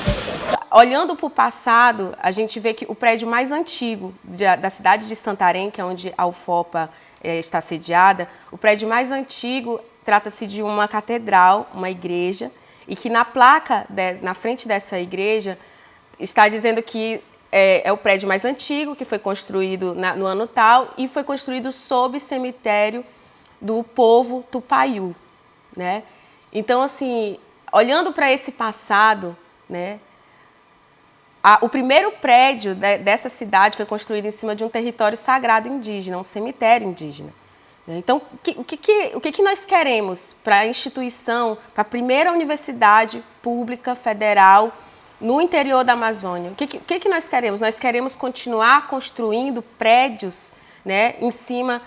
Olhando para o passado, a gente vê que o prédio mais antigo da cidade de Santarém, que é onde a UFOPA está sediada, o prédio mais antigo trata-se de uma catedral, uma igreja, e que na placa, na frente dessa igreja, está dizendo que é o prédio mais antigo, que foi construído no ano tal, e foi construído sob cemitério do povo Tupaiú, né? Então, assim, olhando para esse passado, né, o primeiro prédio dessa cidade foi construído em cima de um território sagrado indígena, um cemitério indígena. Então, o que nós queremos para a instituição, para a primeira universidade pública federal no interior da Amazônia? O que nós queremos? Nós queremos continuar construindo prédios, né, em cima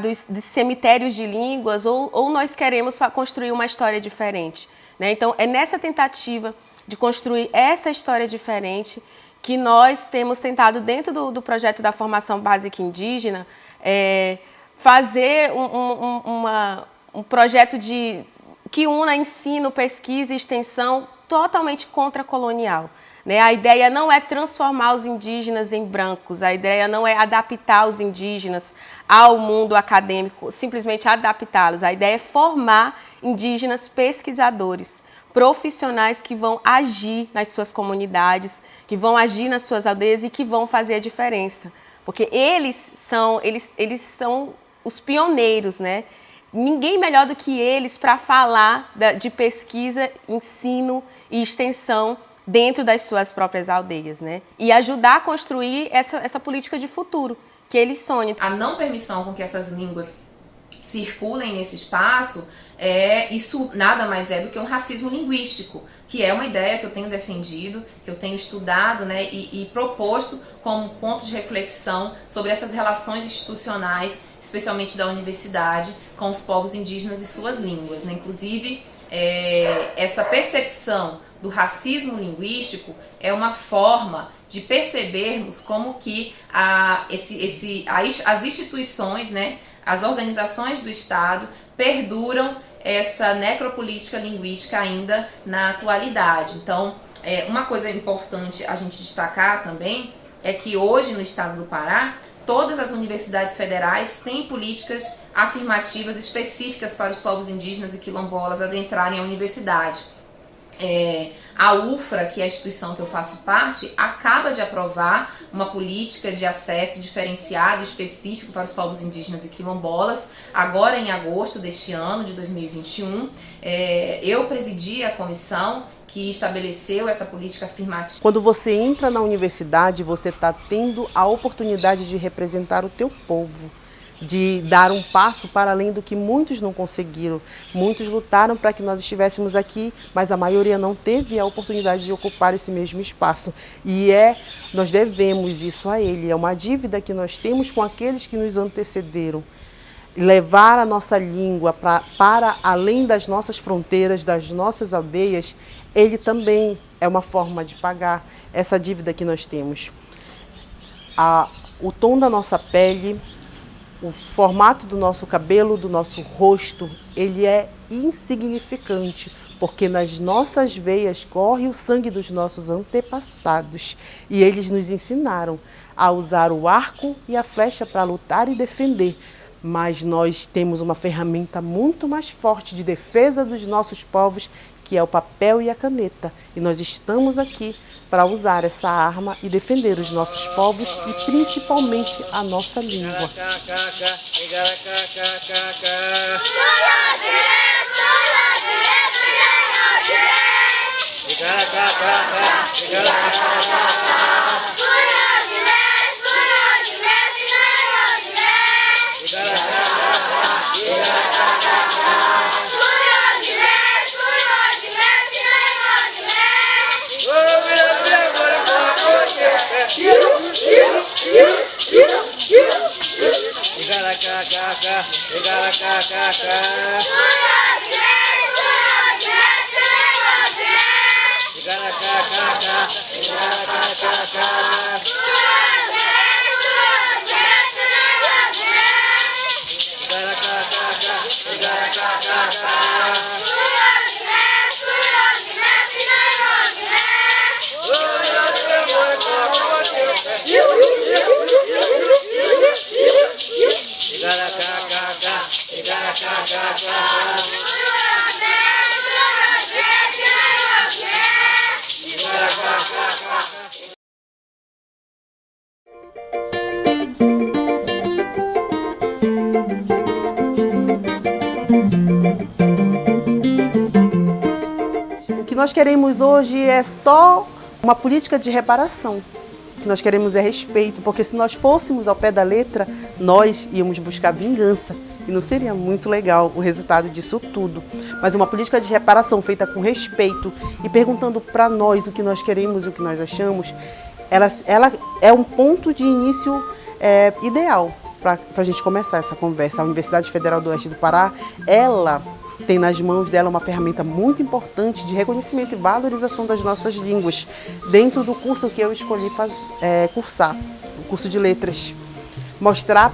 dos cemitérios de línguas, ou nós queremos construir uma história diferente, né? Então, é nessa tentativa de construir essa história diferente que nós temos tentado, dentro do projeto da formação básica indígena, fazer um projeto que una ensino, pesquisa e extensão totalmente contracolonial. né? A ideia não é transformar os indígenas em brancos, a ideia não é adaptar os indígenas ao mundo acadêmico, simplesmente adaptá-los. A ideia é formar indígenas pesquisadores, profissionais que vão agir nas suas comunidades, que vão agir nas suas aldeias e que vão fazer a diferença. Porque eles são os pioneiros, né? Ninguém melhor do que eles para falar de pesquisa, ensino e extensão dentro das suas próprias aldeias, né? E ajudar a construir essa política de futuro que eles sonham. A não permissão com que essas línguas circulem nesse espaço, isso nada mais é do que um racismo linguístico, que é uma ideia que eu tenho defendido, que eu tenho estudado, né, e proposto como ponto de reflexão sobre essas relações institucionais, especialmente da universidade, com os povos indígenas e suas línguas, né? Inclusive, essa percepção do racismo linguístico é uma forma de percebermos como que as instituições, né, as organizações do Estado perduram essa necropolítica linguística ainda na atualidade. Então, uma coisa importante a gente destacar também é que hoje no estado do Pará, todas as universidades federais têm políticas afirmativas específicas para os povos indígenas e quilombolas adentrarem a universidade. A UFRA, que é a instituição que eu faço parte, acaba de aprovar uma política de acesso diferenciado e específico para os povos indígenas e quilombolas, agora em agosto deste ano, de 2021. Eu presidi a comissão que estabeleceu essa política afirmativa. Quando você entra na universidade, você está tendo a oportunidade de representar o teu povo, de dar um passo para além do que muitos não conseguiram. Muitos lutaram para que nós estivéssemos aqui, mas a maioria não teve a oportunidade de ocupar esse mesmo espaço. E nós devemos isso a ele, é uma dívida que nós temos com aqueles que nos antecederam. Levar a nossa língua para além das nossas fronteiras, das nossas aldeias, ele também é uma forma de pagar essa dívida que nós temos. O tom da nossa pele, o formato do nosso cabelo, do nosso rosto, ele é insignificante, porque nas nossas veias corre o sangue dos nossos antepassados. E eles nos ensinaram a usar o arco e a flecha para lutar e defender. Mas nós temos uma ferramenta muito mais forte de defesa dos nossos povos, que é o papel e a caneta. E nós estamos aqui para usar essa arma e defender os nossos povos e principalmente a nossa língua. O que nós queremos hoje é só uma política de reparação. O que nós queremos é respeito, porque se nós fôssemos ao pé da letra, nós íamos buscar vingança. E não seria muito legal o resultado disso tudo. Mas uma política de reparação feita com respeito e perguntando para nós o que nós queremos e o que nós achamos, ela é um ponto de início ideal para a gente começar essa conversa. A Universidade Federal do Oeste do Pará, ela tem nas mãos dela uma ferramenta muito importante de reconhecimento e valorização das nossas línguas, dentro do curso que eu escolhi cursar, o curso de letras. Mostrar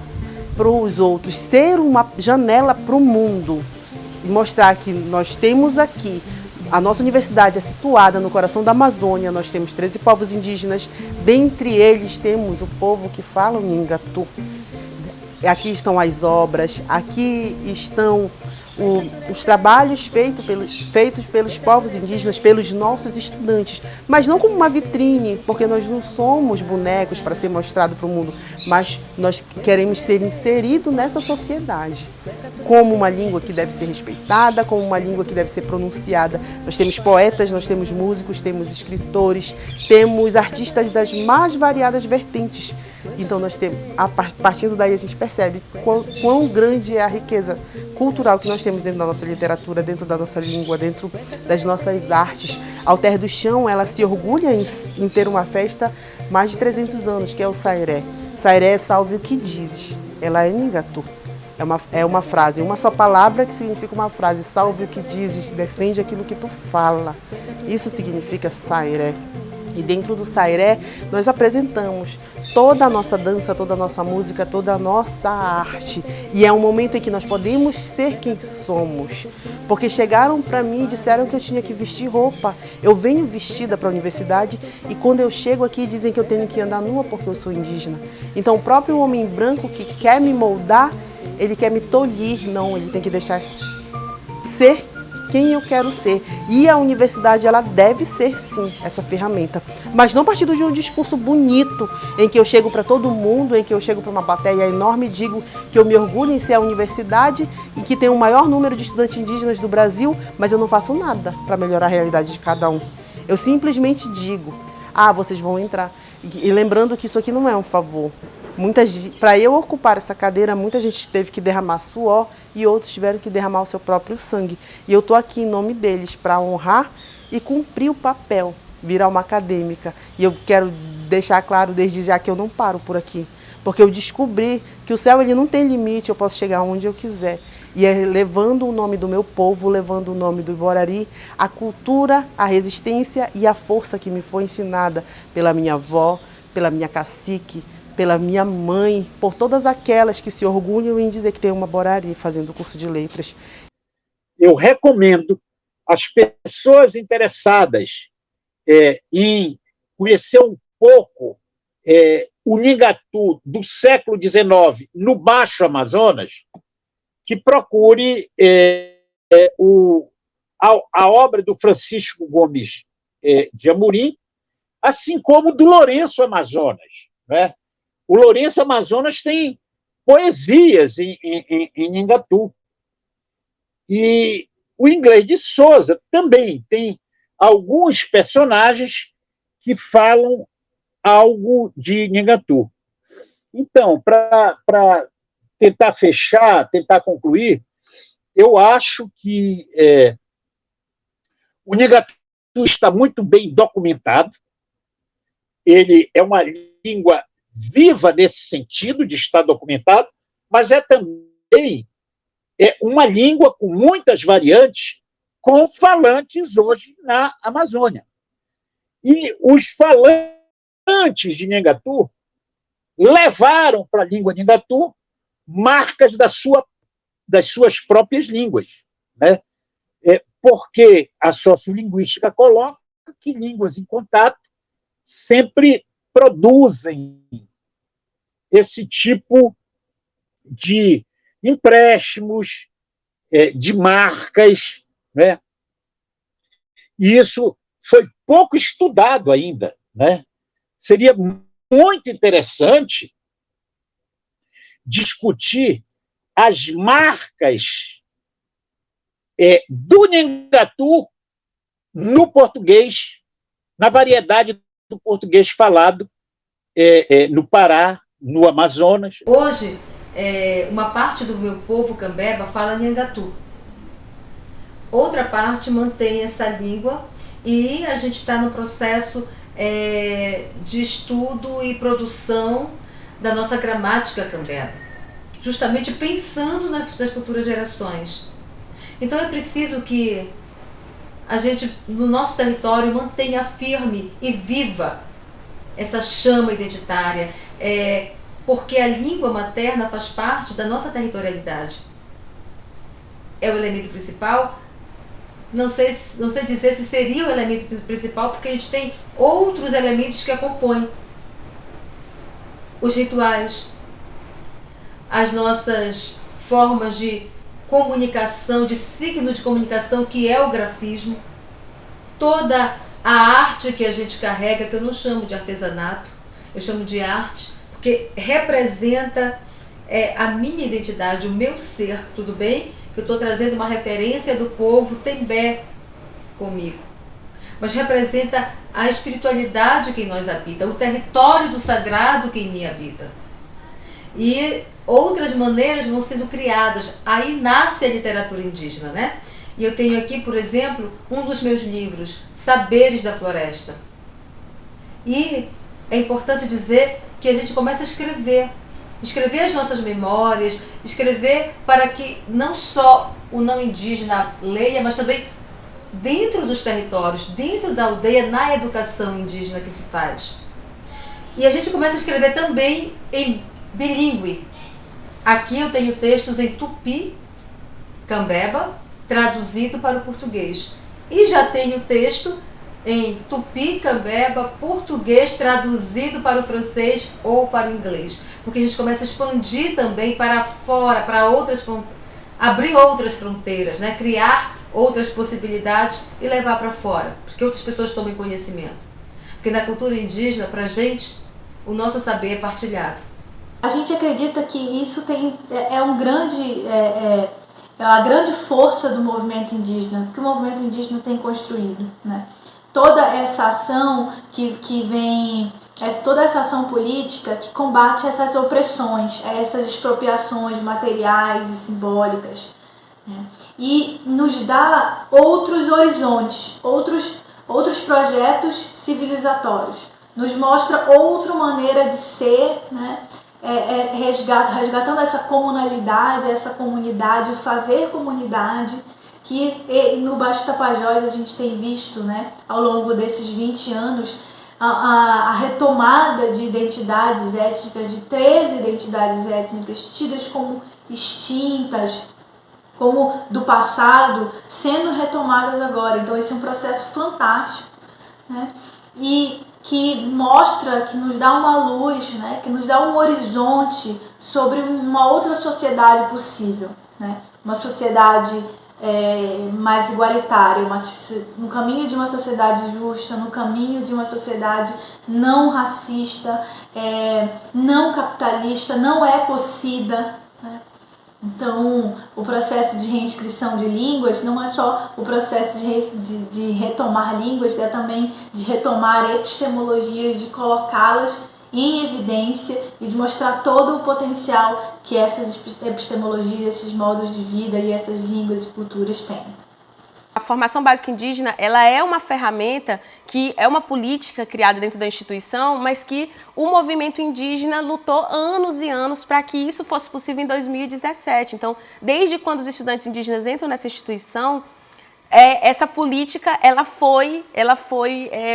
para os outros, ser uma janela para o mundo, e mostrar que nós temos aqui A nossa universidade é situada no coração da Amazônia, nós temos 13 povos indígenas, dentre eles temos o povo que fala o Nhingatu. Aqui estão as obras, aqui estão os trabalhos feitos pelos povos indígenas, pelos nossos estudantes, mas não como uma vitrine, porque nós não somos bonecos para ser mostrado para o mundo, mas nós queremos ser inseridos nessa sociedade, como uma língua que deve ser respeitada, como uma língua que deve ser pronunciada. Nós temos poetas, nós temos músicos, temos escritores, temos artistas das mais variadas vertentes. Então, nós temos, partindo daí, a gente percebe quão grande é a riqueza cultural que nós temos dentro da nossa literatura, dentro da nossa língua, dentro das nossas artes. A Alter do Chão, ela se orgulha em ter uma festa mais de 300 anos, que é o Sairé. Sairé é salve o que dizes. Ela é Nhingatu. É uma frase, uma só palavra que significa uma frase. Salve o que dizes, defende aquilo que tu fala. Isso significa Sairé. E dentro do Sairé, nós apresentamos toda a nossa dança, toda a nossa música, toda a nossa arte. E é um momento em que nós podemos ser quem somos. Porque chegaram para mim e disseram que eu tinha que vestir roupa. Eu venho vestida para a universidade e quando eu chego aqui dizem que eu tenho que andar nua porque eu sou indígena. Então o próprio homem branco que quer me moldar, ele quer me tolir. Não, ele tem que deixar ser quem eu quero ser. E a universidade, ela deve ser, sim, essa ferramenta. Mas não a partir de um discurso bonito, em que eu chego para todo mundo, em que eu chego para uma plateia enorme e digo que eu me orgulho em ser a universidade e que tem o maior número de estudantes indígenas do Brasil, mas eu não faço nada para melhorar a realidade de cada um. Eu simplesmente digo, vocês vão entrar. E lembrando que isso aqui não é um favor. Para eu ocupar essa cadeira, muita gente teve que derramar suor e outros tiveram que derramar o seu próprio sangue. E eu estou aqui em nome deles para honrar e cumprir o papel, virar uma acadêmica. E eu quero deixar claro desde já que eu não paro por aqui, porque eu descobri que o céu ele não tem limite, eu posso chegar onde eu quiser. E é levando o nome do meu povo, levando o nome do Iborari, a cultura, a resistência e a força que me foi ensinada pela minha avó, pela minha cacique, pela minha mãe, por todas aquelas que se orgulham em dizer que tem uma Borari fazendo o curso de letras. Eu recomendo às pessoas interessadas em conhecer um pouco o Nhingatu do século XIX no Baixo Amazonas, que procure a obra do Francisco Gomes de Amorim, assim como do Lourenço Amazonas, né? O Lourenço Amazonas tem poesias em Nhingatu. E o Inglês de Souza também tem alguns personagens que falam algo de Nhingatu. Então, para tentar fechar, tentar concluir, eu acho que o Nhingatu está muito bem documentado. Ele é uma língua viva nesse sentido de estar documentado, mas é também uma língua com muitas variantes, com falantes hoje na Amazônia. E os falantes de Nhingatu levaram para a língua Nhingatu marcas das suas próprias línguas, né? Porque a sociolinguística coloca que línguas em contato sempre produzem esse tipo de empréstimos, de marcas, né? E isso foi pouco estudado ainda, né? Seria muito interessante discutir as marcas do Nhingatu no português, na variedade do português falado no Pará, no Amazonas. Hoje, uma parte do meu povo cambeba fala Nhingatu. Outra parte mantém essa língua e a gente está no processo de estudo e produção da nossa gramática cambeba, justamente pensando nas futuras gerações. Então é preciso que a gente, no nosso território, mantenha firme e viva essa chama identitária, porque a língua materna faz parte da nossa territorialidade. É o elemento principal não sei dizer se seria o elemento principal, porque a gente tem outros elementos que a compõem. Os rituais, as nossas formas de comunicação, de signo de comunicação, que é o grafismo, toda a arte que a gente carrega, que eu não chamo de artesanato, eu chamo de arte, porque representa a minha identidade, o meu ser, tudo bem? Que eu estou trazendo uma referência do povo Tembé comigo, mas representa a espiritualidade que em nós habita, o território do sagrado que em mim habita. E outras maneiras vão sendo criadas, aí nasce a literatura indígena, né? E eu tenho aqui, por exemplo, um dos meus livros, Saberes da Floresta. E é importante dizer que a gente começa a escrever as nossas memórias, escrever para que não só o não indígena leia, mas também dentro dos territórios, dentro da aldeia, na educação indígena que se faz. E a gente começa a escrever também em bilíngue. Aqui eu tenho textos em tupi, cambeba, traduzido para o português. E já tenho texto em tupi, cambeba, português, traduzido para o francês ou para o inglês. Porque a gente começa a expandir também para fora, para abrir outras fronteiras, né? Criar outras possibilidades e levar para fora, porque outras pessoas tomem conhecimento. Porque na cultura indígena, para a gente, o nosso saber é partilhado. A gente acredita que isso é a grande força do movimento indígena, que o movimento indígena tem construído, né? Toda essa ação toda essa ação política que combate essas opressões, essas expropriações materiais e simbólicas, né? E nos dá outros horizontes, outros projetos civilizatórios, nos mostra outra maneira de ser, né? Resgatando essa comunalidade, essa comunidade, o fazer comunidade, que no Baixo Tapajós a gente tem visto, né, ao longo desses 20 anos, a retomada de identidades étnicas, de 13 identidades étnicas tidas como extintas, como do passado, sendo retomadas agora. Então esse é um processo fantástico, né? E que mostra, que nos dá uma luz, né? Que nos dá um horizonte sobre uma outra sociedade possível, né? Uma sociedade mais igualitária, no caminho de uma sociedade justa, no caminho de uma sociedade não racista, não capitalista, não ecocida, né? Então, o processo de reinscrição de línguas não é só o processo de retomar línguas, é também de retomar epistemologias, de colocá-las em evidência e de mostrar todo o potencial que essas epistemologias, esses modos de vida e essas línguas e culturas têm. A formação básica indígena, ela é uma ferramenta que é uma política criada dentro da instituição, mas que o movimento indígena lutou anos e anos para que isso fosse possível em 2017. Então, desde quando os estudantes indígenas entram nessa instituição, essa política ela foi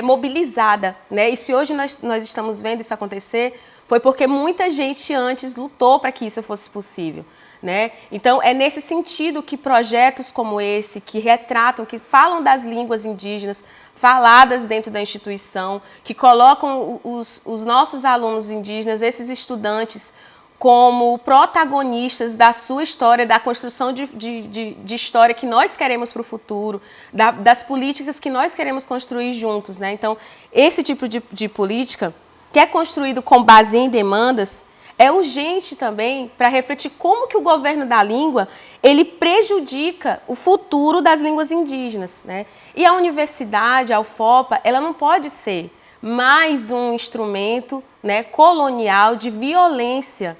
mobilizada, né? E se hoje nós estamos vendo isso acontecer, foi porque muita gente antes lutou para que isso fosse possível, né? Então, é nesse sentido que projetos como esse, que retratam, que falam das línguas indígenas faladas dentro da instituição, que colocam os nossos alunos indígenas, esses estudantes, como protagonistas da sua história, da construção de história que nós queremos para o futuro, das políticas que nós queremos construir juntos, né? Então, esse tipo de política, que é construído com base em demandas, é urgente também para refletir como que o governo da língua ele prejudica o futuro das línguas indígenas, né? E a universidade, a UFOPA, ela não pode ser mais um instrumento, né, colonial de violência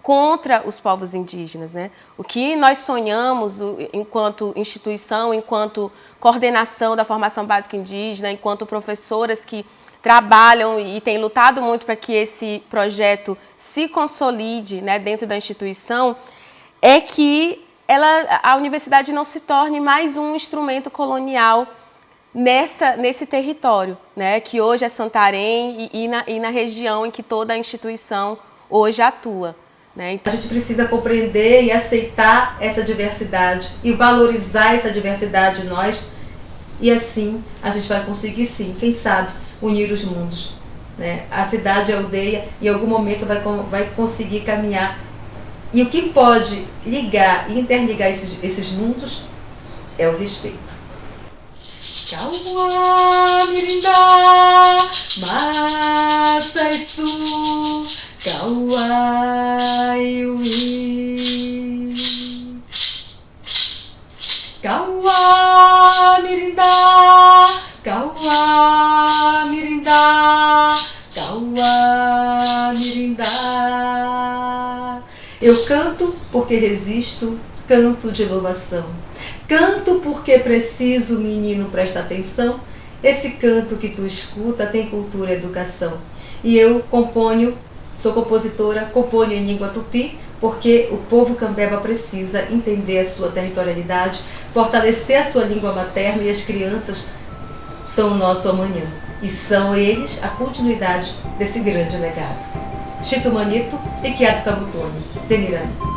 contra os povos indígenas, né? O que nós sonhamos enquanto instituição, enquanto coordenação da formação básica indígena, enquanto professoras que trabalham e têm lutado muito para que esse projeto se consolide, né, dentro da instituição, é que a universidade não se torne mais um instrumento colonial nesse território, né, que hoje é Santarém e na região em que toda a instituição hoje atua. Então, a gente precisa compreender e aceitar essa diversidade e valorizar essa diversidade em nós E assim a gente vai conseguir sim, quem sabe, unir os mundos, né? A cidade e a aldeia em algum momento vai conseguir caminhar. E o que pode ligar e interligar esses mundos é o respeito. Kauá, mirindá, massa isso, kauá, iuí. Kauá, mirindá, kauá, mirindá, kauá, mirindá. Eu canto porque resisto, canto de louvação. Canto porque preciso, menino, presta atenção. Esse canto que tu escuta tem cultura e educação. E eu componho, sou compositora, componho em língua tupi, porque o povo cambeba precisa entender a sua territorialidade, fortalecer a sua língua materna, e as crianças são o nosso amanhã. E são eles a continuidade desse grande legado. Chito Manito e Kiato Kabutoni, Demirani.